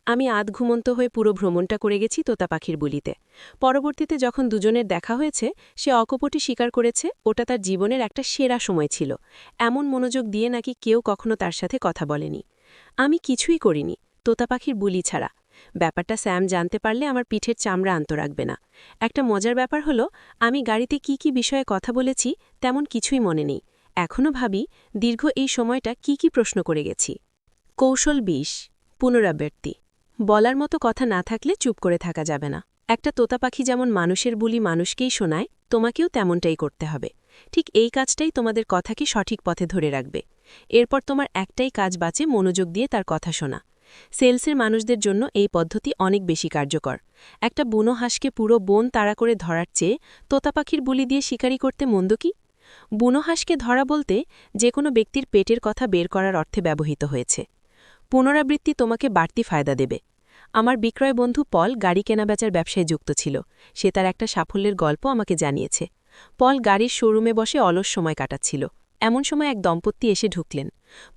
আমি আধ ঘুমন্ত হয়ে পুরো ভ্রমণটা করে গেছি তোতা পাখির বুলিতে। পরবর্তীতে যখন দুজনের দেখা হয়েছে, সে অকপটে স্বীকার করেছে ওটা তার জীবনের একটা সেরা সময় ছিল। এমন মনোযোগ দিয়ে নাকি কেউ কখনো তার সাথে কথা বলেনি। আমি কিছুই করিনি, তোতা পাখির বুলি ছাড়া। ব্যাপারটা স্যাম জানতে পারলে আমার পিঠের চামড়া আন্ত রাখবে না। একটা মজার ব্যাপার হলো, আমি গাড়িতে কি কি বিষয়ে কথা বলেছি তেমন কিছুই মনে নেই। এখনও ভাবি দীর্ঘ এই সময়টা কি কি প্রশ্ন করে গেছি। কৌশল ২০, পুনরাবৃত্তি। বলার মতো কথা না থাকলে চুপ করে থাকা যাবে না। একটা তোতা পাখি যেমন মানুষের বুলি মানুষকেই শোনায়, তোমাকেও তেমনটাই করতে হবে। ঠিক এই কাজটাই তোমাদের কথাকে সঠিক পথে ধরে রাখবে। এরপর তোমার একটাই কাজ বাঁচে, মনোযোগ দিয়ে তার কথা শোনা। সেলসের মানুষদের জন্য এই পদ্ধতি অনেক বেশি কার্যকর। একটা বুনো হাঁসকে পুরো বন তাড়া করে ধরার চেয়ে তোতা পাখির বুলি দিয়ে শিকারি করতে মন্দ কি? বুনো হাঁসকে ধরা বলতে যে কোনো ব্যক্তির পেটের কথা বের করার অর্থে ব্যবহৃত হয়েছে। পুনরাবৃত্তি তোমাকে বাড়তি ফায়দা দেবে। আমার বিক্রয় বন্ধু পল গাড়ি কেনাবেচার ব্যবসায় যুক্ত ছিল। সে তার একটা সাফল্যের গল্প আমাকে জানিয়েছে। পল গাড়ির শোরুমে বসে অলস সময় কাটাচ্ছিল। এমন সময় এক দম্পতি এসে ঢুকলেন।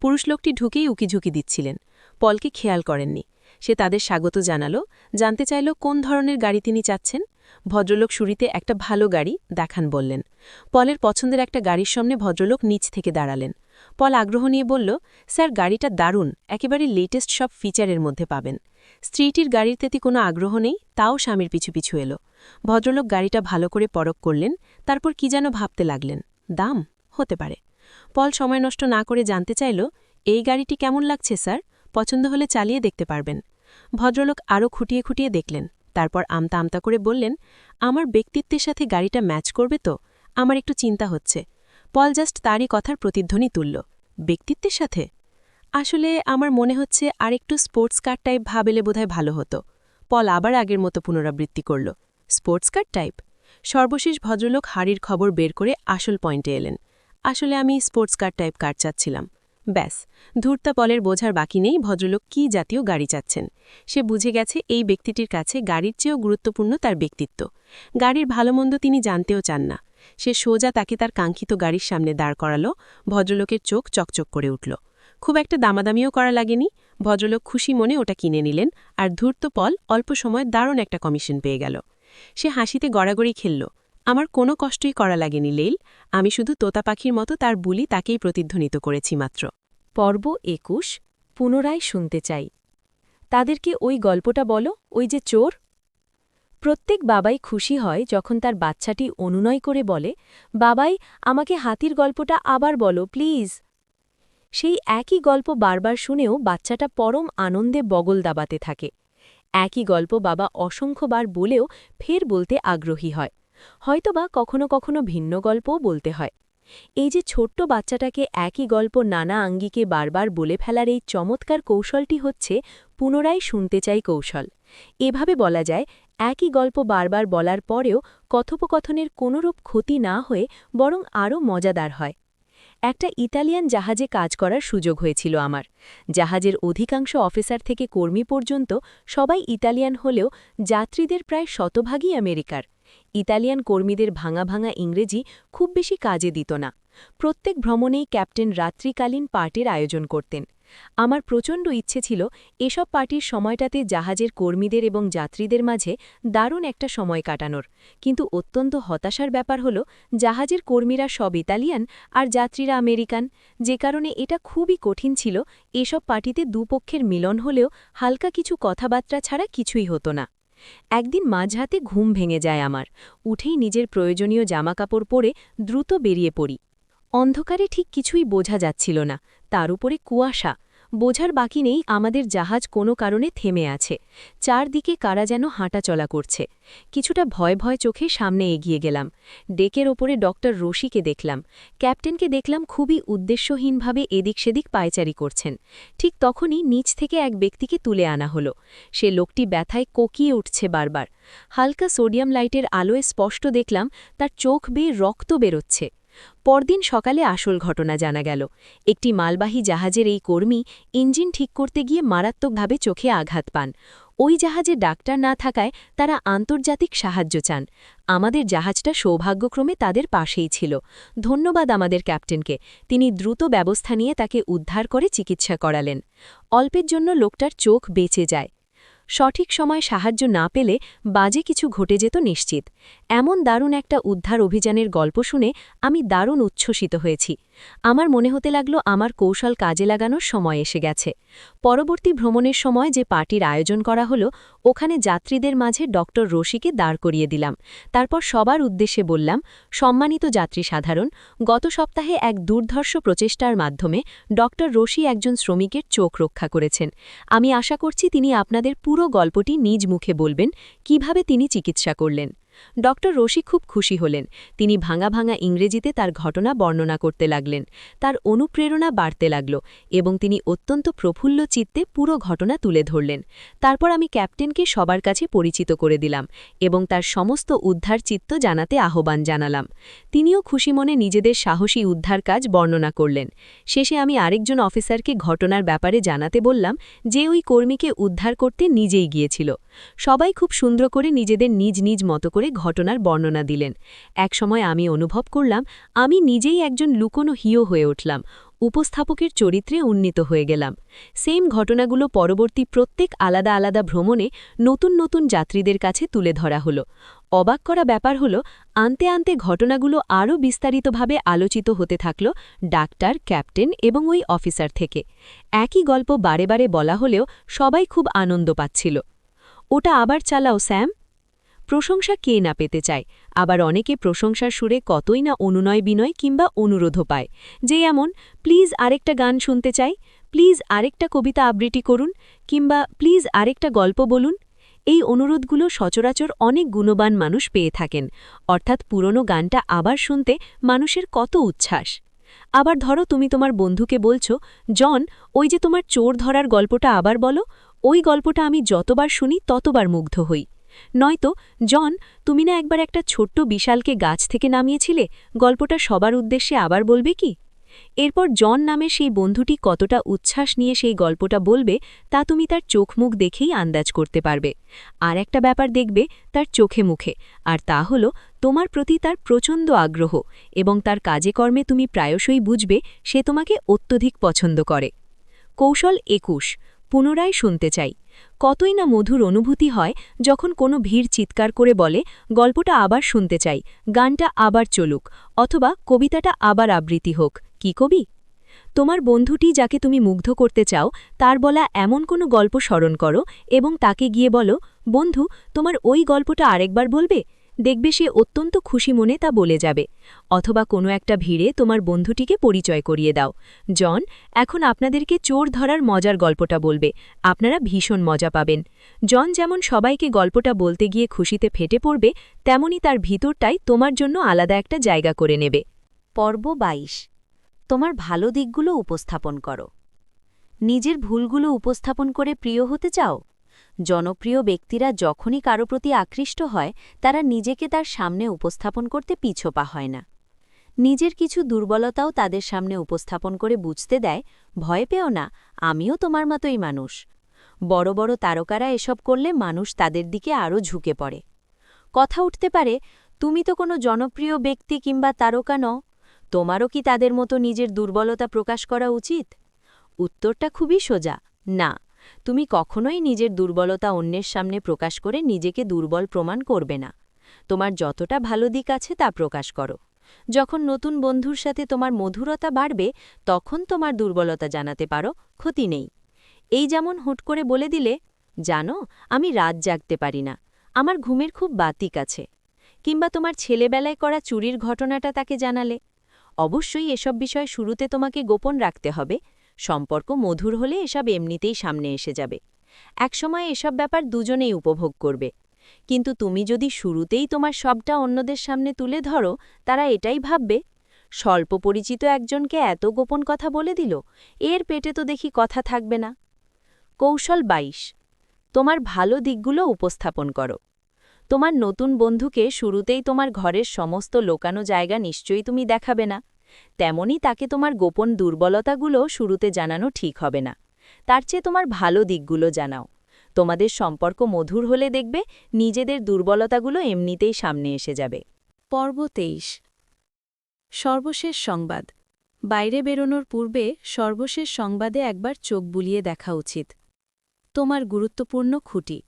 পুরুষ লোকটি ঢুকেই উকিঝুঁকি দিচ্ছিলেন। পলকে খেয়াল করেননি। সে তাদের স্বাগত জানালো, জানতে চাইল কোন ধরনের গাড়ি তিনি চাচ্ছেন। ভদ্রলোক শুরুতে একটা ভালো গাড়ি দেখান বললেন। পলের পছন্দের একটা গাড়ির সামনে ভদ্রলোক নিচ থেকে দাঁড়ালেন। পল আগ্রহ নিয়ে বলল, স্যার, গাড়িটা দারুণ, একেবারে লেটেস্ট সব ফিচারের মধ্যে পাবেন। স্ত্রীটির গাড়ির প্রতি কোনো আগ্রহ নেই, তাও স্বামীর পিছু পিছু এলো। ভদ্রলোক গাড়িটা ভালো করে পরখ করলেন, তারপর কি যেন ভাবতে লাগলেন। দাম হতে পারে। পল সময় নষ্ট না করে জানতে চাইল, এই গাড়িটি কেমন লাগছে স্যার? পছন্দ হলে চালিয়ে দেখতে পারবেন। ভদ্রলোক আরও খুঁটিয়ে খুঁটিয়ে দেখলেন। তারপর আমতা আমতা করে বললেন, আমার ব্যক্তিত্বের সাথে গাড়িটা ম্যাচ করবে তো? আমার একটু চিন্তা হচ্ছে। পল জাস্ট তারই কথার প্রতিধ্বনি তুলল, ব্যক্তিত্বের সাথে? আসলে আমার মনে হচ্ছে আরেকটু স্পোর্টস কার টাইপ ভাবেলে বোধহয় ভালো হতো। পল আবার আগের মতো পুনরাবৃত্তি করল, স্পোর্টস কার টাইপ? সর্বশেষ ভদ্রলোক হাড়ির খবর বের করে আসল পয়েন্টে এলেন। আসলে আমি স্পোর্টস কার টাইপ কার চাচ্ছিলাম। ব্যাস, ধূর্তা পলের বোঝার বাকি নেই ভদ্রলোক কী জাতীয় গাড়ি চাচ্ছেন। সে বুঝে গেছে এই ব্যক্তিটির কাছে গাড়ির চেয়েও গুরুত্বপূর্ণ তার ব্যক্তিত্ব। গাড়ির ভালোমন্দ তিনি জানতেও চান না। সে সোজা তাকে তার কাঙ্ক্ষিত গাড়ির সামনে দাঁড় করালো। ভদ্রলোকের চোখ চকচক করে উঠল। খুব একটা দামাদামিও করা লাগেনি। ভদ্রলোক খুশি মনে ওটা কিনে নিলেন, আর ধূর্ত পল অল্প সময় দারুণ একটা কমিশন পেয়ে গেল। সে হাসিতে গড়াগড়ি খেলল, আমার কোনো কষ্টই করা লাগেনি লেইল, আমি শুধু তোতা পাখির মতো তার বুলি তাকেই প্রতিধ্বনিত করেছি মাত্র। পর্ব ২১, পুনরায় শুনতে চাই। তাদেরকে ওই গল্পটা বলো, ওই যে চোর। প্রত্যেক বাবাই খুশি হয় যখন তার বাচ্চাটি অনুনয় করে বলে, বাবাই, আমাকে হাতির গল্পটা আবার বলো প্লিজ। সেই একই গল্প বারবার শুনেও বাচ্চাটা পরম আনন্দে বগল দাবাতে থাকে। একই গল্প বাবা অসংখ্যবার বলেও ফের বলতে আগ্রহী হয়। হয়তোবা কখনো কখনো ভিন্ন গল্পও বলতে হয়। এই যে ছোট্ট বাচ্চাটাকে একই গল্প নানা আঙ্গিকে বারবার বলে ফেলার এই চমৎকার কৌশলটি হচ্ছে পুনরায় শুনতে চাই কৌশল। এভাবে বলা যায়, একই গল্প বারবার বলার পরেও কথোপকথনের কোনোরূপ ক্ষতি না হয়ে বরং আরও মজাদার হয়। একটা ইতালিয়ান জাহাজে কাজ করার সুযোগ হয়েছিল আমার। জাহাজের অধিকাংশ অফিসার থেকে কর্মী পর্যন্ত সবাই ইতালিয়ান হলেও যাত্রীদের প্রায় শতভাগই আমেরিকার। ইতালিয়ান কর্মীদের ভাঙা ভাঙা ইংরেজি খুব বেশি কাজে দিত না। প্রত্যেক ভ্রমণেই ক্যাপ্টেন রাত্রিকালীন পার্টির আয়োজন করতেন। আমার প্রচণ্ড ইচ্ছে ছিল এসব পার্টির সময়টাতে জাহাজের কর্মীদের এবং যাত্রীদের মাঝে দারুণ একটা সময় কাটানোর, কিন্তু অত্যন্ত হতাশার ব্যাপার হল জাহাজের কর্মীরা সব ইতালিয়ান আর যাত্রীরা আমেরিকান, যে কারণে এটা খুবই কঠিন ছিল। এসব পার্টিতে দুপক্ষের মিলন হলেও হালকা কিছু কথাবার্তা ছাড়া কিছুই হতো না। একদিন মাঝরাতে ঘুম ভেঙে যায় আমার। উঠেই নিজের প্রয়োজনীয় জামাকাপড় পরে দ্রুত বেরিয়ে পড়ি। অন্ধকারে ঠিক কিছুই বোঝা যাচ্ছিল না, তার উপরে কুয়াশা। বোঝার বাকি নেই আমাদের জাহাজ কোনো কারণে থেমে আছে। চারদিকে কারা যেন হাঁটাচলা করছে। কিছুটা ভয় ভয় চোখে সামনে এগিয়ে গেলাম। ডেকের ওপরে ডক্টর রশিকে দেখলাম। ক্যাপ্টেনকে দেখলাম খুবই উদ্দেশ্যহীনভাবে এদিক সেদিক পায়চারি করছেন। ঠিক তখনই নিচ থেকে এক ব্যক্তিকে তুলে আনা হলো। সে লোকটি ব্যথায় কোকিয়ে উঠছে বারবার। হালকা সোডিয়াম লাইটের আলোয় স্পষ্ট দেখলাম তার চোখ বেয়ে রক্ত বেরোচ্ছে। পরদিন সকালে আসল ঘটনা জানা গেল। একটি মালবাহী জাহাজের এই কর্মী ইঞ্জিন ঠিক করতে গিয়ে মারাত্মকভাবে চোখে আঘাত পান। ওই জাহাজে ডাক্তার না থাকায় তারা আন্তর্জাতিক সাহায্য চান। আমাদের জাহাজটা সৌভাগ্যক্রমে তাদের পাশেই ছিল। ধন্যবাদ আমাদের ক্যাপ্টেনকে, তিনি দ্রুত ব্যবস্থা নিয়ে তাকে উদ্ধার করে চিকিৎসা করালেন। অল্পের জন্য লোকটার চোখ বেঁচে যায়। সঠিক সময় সাহায্য না পেলে বাজে কিছু ঘটে যেত নিশ্চিত। এমন দারুণ একটা উদ্ধার অভিযানের গল্প শুনে আমি দারুণ উচ্ছ্বসিত হয়েছি। আমার মনে হতে লাগলো আমার কৌশল কাজে লাগানোর সময় এসে গেছে। পরবর্তী ভ্রমণের সময় যে পার্টির আয়োজন করা হলো, ওখানে যাত্রীদের মাঝে ডক্টর রশিকে দাঁড় করিয়ে দিলাম। তারপর সবার উদ্দেশ্যে বললাম, সম্মানিত যাত্রী সাধারণ, গত সপ্তাহে এক দুর্ধর্ষ প্রচেষ্টার মাধ্যমে ডক্টর রশি একজন শ্রমিকের চোখ রক্ষা করেছেন। আমি আশা করছি তিনি আপনাদের পুরো গল্পটি নিজ মুখে বলবেন, কিভাবে তিনি চিকিৎসা করলেন। ডক্টর রশি খুব খুশি হলেন। তিনি ভাঙা ভাঙা ইংরেজিতে তার ঘটনা বর্ণনা করতে লাগলেন। তার অনুপ্রেরণা বাড়তে লাগল এবং তিনি অত্যন্ত প্রফুল্ল চিত্তে পুরো ঘটনা তুলে ধরলেন। তারপর আমি ক্যাপ্টেনকে সবার কাছে পরিচিত করে দিলাম এবং তার সমস্ত উদ্ধার চিত্ত জানাতে আহ্বান জানালাম। তিনিও খুশি মনে নিজেদের সাহসী উদ্ধার কাজ বর্ণনা করলেন। শেষে আমি আরেকজন অফিসারকে ঘটনার ব্যাপারে জানাতে বললাম, যে ওই কর্মীকে উদ্ধার করতে নিজেই গিয়েছিল। সবাই খুব সুন্দর করে নিজেদের নিজ নিজ মতো করে ঘটনার বর্ণনা দিলেন। একসময় আমি অনুভব করলাম আমি নিজেই একজন লুকোনো হিরো হয়ে উঠলাম, উপস্থাপকের চরিত্রে উন্নীত হয়ে গেলাম। সেম ঘটনাগুলো পরবর্তী প্রত্যেক আলাদা আলাদা ভ্রমণে নতুন নতুন যাত্রীদের কাছে তুলে ধরা হলো। অবাক করা ব্যাপার হলো, আনতে আনতে ঘটনাগুলো আরও বিস্তারিতভাবে আলোচিত হতে থাকল ডাক্তার, ক্যাপ্টেন এবং ওই অফিসার থেকে। একই গল্প বারে বারে বলা হলেও সবাই খুব আনন্দ পাচ্ছিল। ওটা আবার চালাও স্যাম। প্রশংসা কে না পেতে চায়, আবার অনেকে প্রশংসার সুরে কতই না অনুনয় বিনয় কিংবা অনুরোধও পায়, যে এমন, প্লিজ আরেকটা গান শুনতে চাই, প্লিজ আরেকটা কবিতা আবৃত্তি করুন, কিংবা প্লিজ আরেকটা গল্প বলুন। এই অনুরোধগুলো সচরাচর অনেক গুণবান মানুষ পেয়ে থাকেন, অর্থাৎ পুরনো গানটা আবার শুনতে মানুষের কত উচ্ছ্বাস। আবার ধরো তুমি তোমার বন্ধুকে বলছো, জন, ওই যে তোমার চোর ধরার গল্পটা আবার বলো, ওই গল্পটা আমি যতবার শুনি ততবার মুগ্ধ হই। নয়তো, জন, তুমি না একবার একটা ছোট্ট বিশালকে গাছ থেকে নামিয়েছিলে, গল্পটা সবার উদ্দেশ্যে আবার বলবে কি? এরপর জন নামের সেই বন্ধুটি কতটা উচ্ছ্বাস নিয়ে সেই গল্পটা বলবে তা তুমি তার চোখ মুখ দেখেই আন্দাজ করতে পারবে। আর একটা ব্যাপার দেখবে তার চোখে মুখে, আর তা হল তোমার প্রতি তার প্রচণ্ড আগ্রহ, এবং তার কাজে কর্মে তুমি প্রায়শই বুঝবে সে তোমাকে অত্যধিক পছন্দ করে। কৌশল ২১, পুনরায় শুনতে চাই। কতই না মধুর অনুভূতি হয় যখন কোনো ভিড় চিৎকার করে বলে, গল্পটা আবার শুনতে চাই, গানটা আবার চলুক, অথবা কবিতাটা আবার আবৃত্তি হোক। কি কবি? তোমার বন্ধুটি যাকে তুমি মুগ্ধ করতে চাও তার বলা এমন কোনো গল্প স্মরণ করো এবং তাকে গিয়ে বলো, বন্ধু, তোমার ওই গল্পটা আরেকবার বলবে? দেখবে সে অত্যন্ত খুশি মনে তা বলে যাবে। অথবা কোনো একটা ভিড়ে তোমার বন্ধুটিকে পরিচয় করিয়ে দাও। জন এখন আপনাদেরকে চোর ধরার মজার গল্পটা বলবে। আপনারা ভীষণ মজা পাবেন। জন যেমন সবাইকে গল্পটা বলতে গিয়ে খুশিতে ফেটে পড়বে, তেমনি তার ভিতরটাই তোমার জন্য আলাদা একটা জায়গা করে নেবে। পর্ব ২২। তোমার ভালো দিকগুলো উপস্থাপন করো। নিজের ভুলগুলো উপস্থাপন করে প্রিয় হতে চাও? জনপ্রিয় ব্যক্তিরা যখনই কারো প্রতি আকৃষ্ট হয়, তারা নিজেকে তার সামনে উপস্থাপন করতে পিছপা হয় না। নিজের কিছু দুর্বলতাও তাদের সামনে উপস্থাপন করে বুঝতে দেয়, ভয় পেও না, আমিও তোমার মতোই মানুষ। বড় বড় তারকারা এসব করলে মানুষ তাদের দিকে আরও ঝুঁকে পড়ে। কথা উঠতে পারে, তুমি তো কোনো জনপ্রিয় ব্যক্তি কিংবা তারকা নও, তোমারও কি তাদের মতো নিজের দুর্বলতা প্রকাশ করা উচিত? উত্তরটা খুবই সোজা, না। তুমি কখনোই নিজের দুর্বলতা অন্যের সামনে প্রকাশ করে নিজেকে দুর্বল প্রমাণ করবে না। তোমার যতটা ভালো দিক আছে তা প্রকাশ করো। যখন নতুন বন্ধুর সাথে তোমার মধুরতা বাড়বে, তখন তোমার দুর্বলতা জানাতে পারো, ক্ষতি নেই। এই যেমন হুট করে বলে দিলে, জানো, আমি রাত জাগতে পারি না, আমার ঘুমের খুব বাতিক আছে। কিংবা তোমার ছেলেবেলায় করা চুরির ঘটনাটা তাকে জানালে। অবশ্যই এসব বিষয় শুরুতে তোমাকে গোপন রাখতে হবে। সম্পর্ক মধুর হলে এসব এমনিতেই সামনে এসে যাবে। একসময় এসব ব্যাপার দুজনেই উপভোগ করবে। কিন্তু তুমি যদি শুরুতেই তোমার সবটা অন্যদের সামনে তুলে ধরো, তারা এটাই ভাববে, স্বল্প পরিচিত একজনকে এত গোপন কথা বলে দিল, এর পেটে তো দেখি কথা থাকবে না। কৌশল ২২। তোমার ভালো দিকগুলো উপস্থাপন করো। তোমার নতুন বন্ধুকে শুরুতেই তোমার ঘরের সমস্ত লোকানো জায়গা নিশ্চয়ই তুমি দেখাবে না। তেমনি তাকে তোমার গোপন দুর্বলতাগুলো শুরুতে জানানো ঠিক হবে না। তার চেয়ে তোমার ভালো দিকগুলো জানাও। তোমাদের সম্পর্ক মধুর হলে দেখবে নিজেদের দুর্বলতাগুলো এমনিতেই সামনে এসে যাবে। পর্ব ২৩। সর্বশেষ সংবাদ। বাইরে বেরোনোর পূর্বে সর্বশেষ সংবাদে একবার চোখ বুলিয়ে দেখা উচিত। তোমার গুরুত্বপূর্ণ খুঁটি।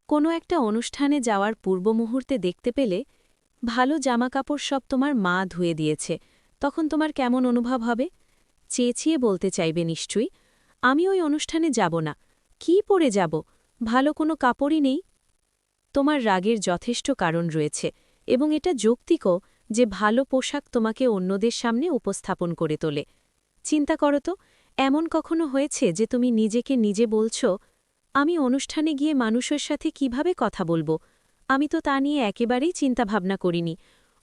কোনো একটা অনুষ্ঠানে যাওয়ার পূর্ব মুহূর্তে দেখতে পেলে ভালো জামাকাপড় সব তোমার মা ধুয়ে দিয়েছে, তখন তোমার কেমন অনুভব হবে? চেঁচিয়ে বলতে চাইবে নিশ্চয়ই, আমি ওই অনুষ্ঠানে যাব না, কি পরে যাব, ভালো কোনো কাপড়ই নেই। তোমার রাগের যথেষ্ট কারণ রয়েছে, এবং এটা যৌক্তিকও যে ভালো পোশাক তোমাকে অন্যদের সামনে উপস্থাপন করে তোলে। চিন্তা করো তো, এমন কখনো হয়েছে যে তুমি নিজেকে নিজে বলছো, আমি অনুষ্ঠানে গিয়ে মানুষের সাথে কিভাবে কথা বলবো, আমি তো তা নিয়ে একেবারেই চিন্তাভাবনা করিনি,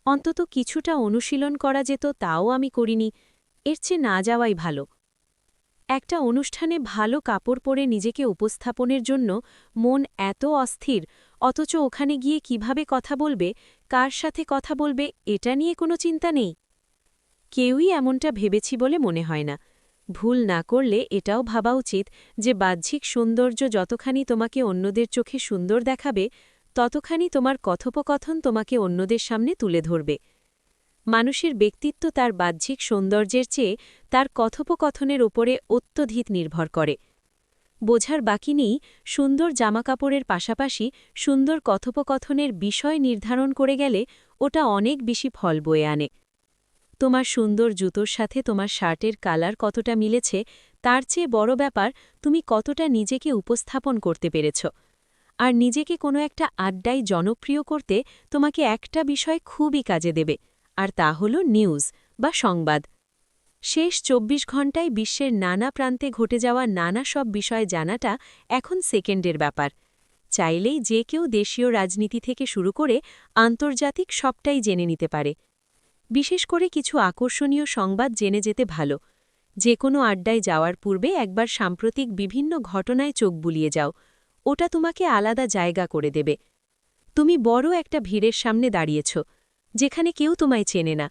অন্তত কিছুটা অনুশীলন করা যেত তাও আমি করিনি, এর চেয়ে না যাওয়াই ভালো। একটা অনুষ্ঠানে ভালো কাপড় পরে নিজেকে উপস্থাপনের জন্য মন এত অস্থির, অথচ ওখানে গিয়ে কিভাবে কথা বলবে, কার সাথে কথা বলবে, এটা নিয়ে কোনো চিন্তা নেই। কেউই এমনটা ভেবেছি বলে মনে হয় না। ভুল না করলে এটাও ভাবা উচিত যে বাহ্যিক সৌন্দর্য যতখানি তোমাকে অন্যদের চোখে সুন্দর দেখাবে, ততখানি তোমার কথোপকথন তোমাকে অন্যদের সামনে তুলে ধরবে। মানুষের ব্যক্তিত্ব তার বাহ্যিক সৌন্দর্যের চেয়ে তার কথোপকথনের ওপরে অত্যধিক নির্ভর করে। বোঝার বাকি নেই, সুন্দর জামাকাপড়ের পাশাপাশি সুন্দর কথোপকথনের বিষয় নির্ধারণ করে গেলে ওটা অনেক বেশি ফল বয়ে আনে। তোমার সুন্দর জুতোর সাথে তোমার শার্টের কালার কতটা মিলেছে, তার চেয়ে বড় ব্যাপার তুমি কতটা নিজেকে উপস্থাপন করতে পেরেছ। আর নিজেকে কোনো একটা আড্ডায় জনপ্রিয় করতে তোমাকে একটা বিষয় খুবই কাজে দেবে, আর তা হল নিউজ বা সংবাদ। শেষ ২৪ ঘণ্টায় বিশ্বের নানা প্রান্তে ঘটে যাওয়া নানা সব বিষয় জানাটা এখন সেকেন্ডের ব্যাপার। চাইলেই যে কেউ দেশীয় রাজনীতি থেকে শুরু করে আন্তর্জাতিক সবটাই জেনে নিতে পারে। বিশেষ করে কিছু আকর্ষণীয় সংবাদ জেনে যেতে ভালো। যে কোনো আড্ডায় যাওয়ার পূর্বে একবার সাম্প্রতিক বিভিন্ন ঘটনায় চোখ বুলিয়ে যাও, ওটা তোমাকে আলাদা জায়গা করে দেবে। তুমি বড় একটা ভিড়ের সামনে দাঁড়িয়েছ, যেখানে কেউ তোমায় চেনে না।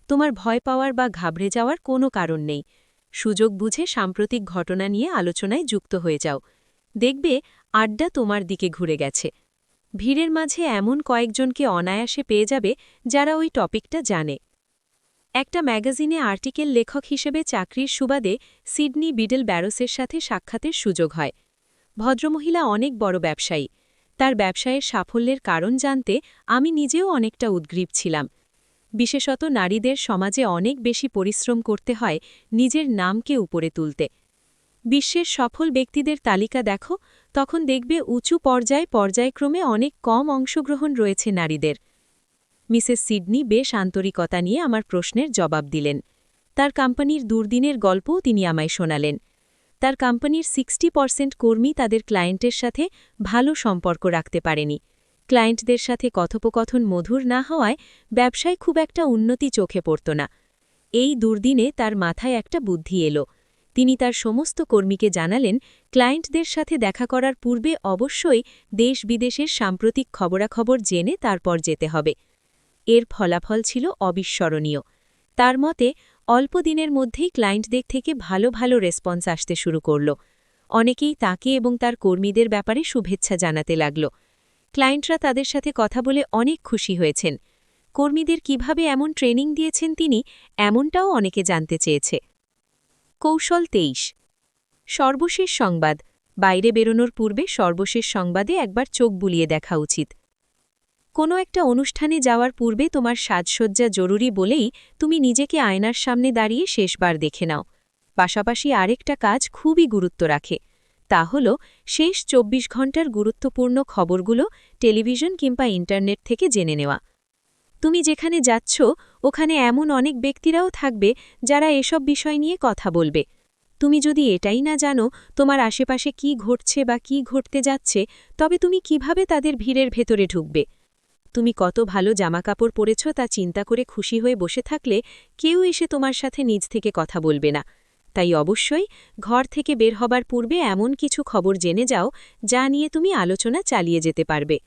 তোমার ভয় পাওয়ার বা ঘাবড়ে যাওয়ার কোনো কারণ নেই। সুযোগ বুঝে সাম্প্রতিক ঘটনা নিয়ে আলোচনায় যুক্ত হয়ে যাও। দেখবে আড্ডা তোমার দিকে ঘুরে গেছে। ভিড়ের মাঝে এমন কয়েকজনকে অনায়াসে পেয়ে যাবে যারা ওই টপিকটা জানে। একটা ম্যাগাজিনে আর্টিকেল লেখক হিসেবে চাকরির সুবাদে সিডনি বিডল ব্যারোসের সাথে সাক্ষাতের সুযোগ হয়। ভদ্রমহিলা অনেক বড় ব্যবসায়ী। তার ব্যবসায়ের সাফল্যের কারণ জানতে আমি নিজেও অনেকটা উদ্গ্রীব ছিলাম। বিশেষত নারীদের সমাজে অনেক বেশি পরিশ্রম করতে হয় নিজের নামকে উপরে তুলতে। বিশ্বের সফল ব্যক্তিদের তালিকা দেখো, তখন দেখবে উঁচু পর্যায়ক্রমে অনেক কম অংশগ্রহণ রয়েছে নারীদের। মিসেস সিডনি বেশ আন্তরিকতা নিয়ে আমার প্রশ্নের জবাব দিলেন। তার কোম্পানির দুর্দিনের গল্পও তিনি আমায় শোনালেন। তার কোম্পানির 60% কর্মী তাদের ক্লায়েন্টের সাথে ভালো সম্পর্ক রাখতে পারেনি। ক্লায়েন্টদের সাথে কথোপকথন মধুর না হওয়ায় ব্যবসায় খুব একটা উন্নতি চোখে পড়ত না। এই দুর্দিনে তার মাথায় একটা বুদ্ধি এলো। তিনি তার সমস্ত কর্মীকে জানালেন, ক্লায়েন্টদের সাথে দেখা করার পূর্বে অবশ্যই দেশ-বিদেশের সাম্প্রতিক খবরাখবর জেনে তারপর যেতে হবে। এর ফলাফল ছিল অবিস্মরণীয়। তার মতে অল্প দিনের মধ্যেই ক্লায়েন্টদের থেকে ভালো ভালো রেসপন্স আসতে শুরু করল। অনেকেই তাকে এবং তার কর্মীদের ব্যাপারে শুভেচ্ছা জানাতে লাগল। ক্লায়েন্টরা তাদের সাথে কথা বলে অনেক খুশি হয়েছেন। কর্মীদের কিভাবে এমন ট্রেনিং দিয়েছেন তিনি, এমনটাও অনেকে জানতে চেয়েছে। কৌশল 23। সর্বশেষ সংবাদ। বাইরে বেরোনোর পূর্বে সর্বশেষ সংবাদে একবার চোখ বুলিয়ে দেখা উচিত। কোনো একটা অনুষ্ঠানে যাওয়ার পূর্বে তোমার সাজসজ্জা জরুরি বলেই তুমি নিজেকে আয়নার সামনে দাঁড়িয়ে শেষবার দেখে নাও। পাশাপাশি আরেকটা কাজ খুবই গুরুত্ব রাখে, তা হল শেষ 24 ঘন্টার গুরুত্বপূর্ণ খবরগুলো টেলিভিশন কিংবা ইন্টারনেট থেকে জেনে নেওয়া। তুমি যেখানে যাচ্ছ ওখানে এমন অনেক ব্যক্তিরাও থাকবে যারা এসব বিষয় নিয়ে কথা বলবে। তুমি যদি এটাই না জানো তোমার আশেপাশে কি ঘটছে বা কি ঘটতে যাচ্ছে, তবে তুমি কিভাবে তাদের ভিড়ের ভেতরে ঢুকবে? তুমি কত ভালো জামাকাপড় পরেছ তা চিন্তা করে খুশি হয়ে বসে থাকলে কেউ এসে তোমার সাথে নিজ থেকে কথা বলবে না। তাই অবশ্যই ঘর থেকে বের হবার পূর্বে এমন কিছু খবর জেনে যাও যা নিয়ে তুমি আলোচনা চালিয়ে যেতে পারবে।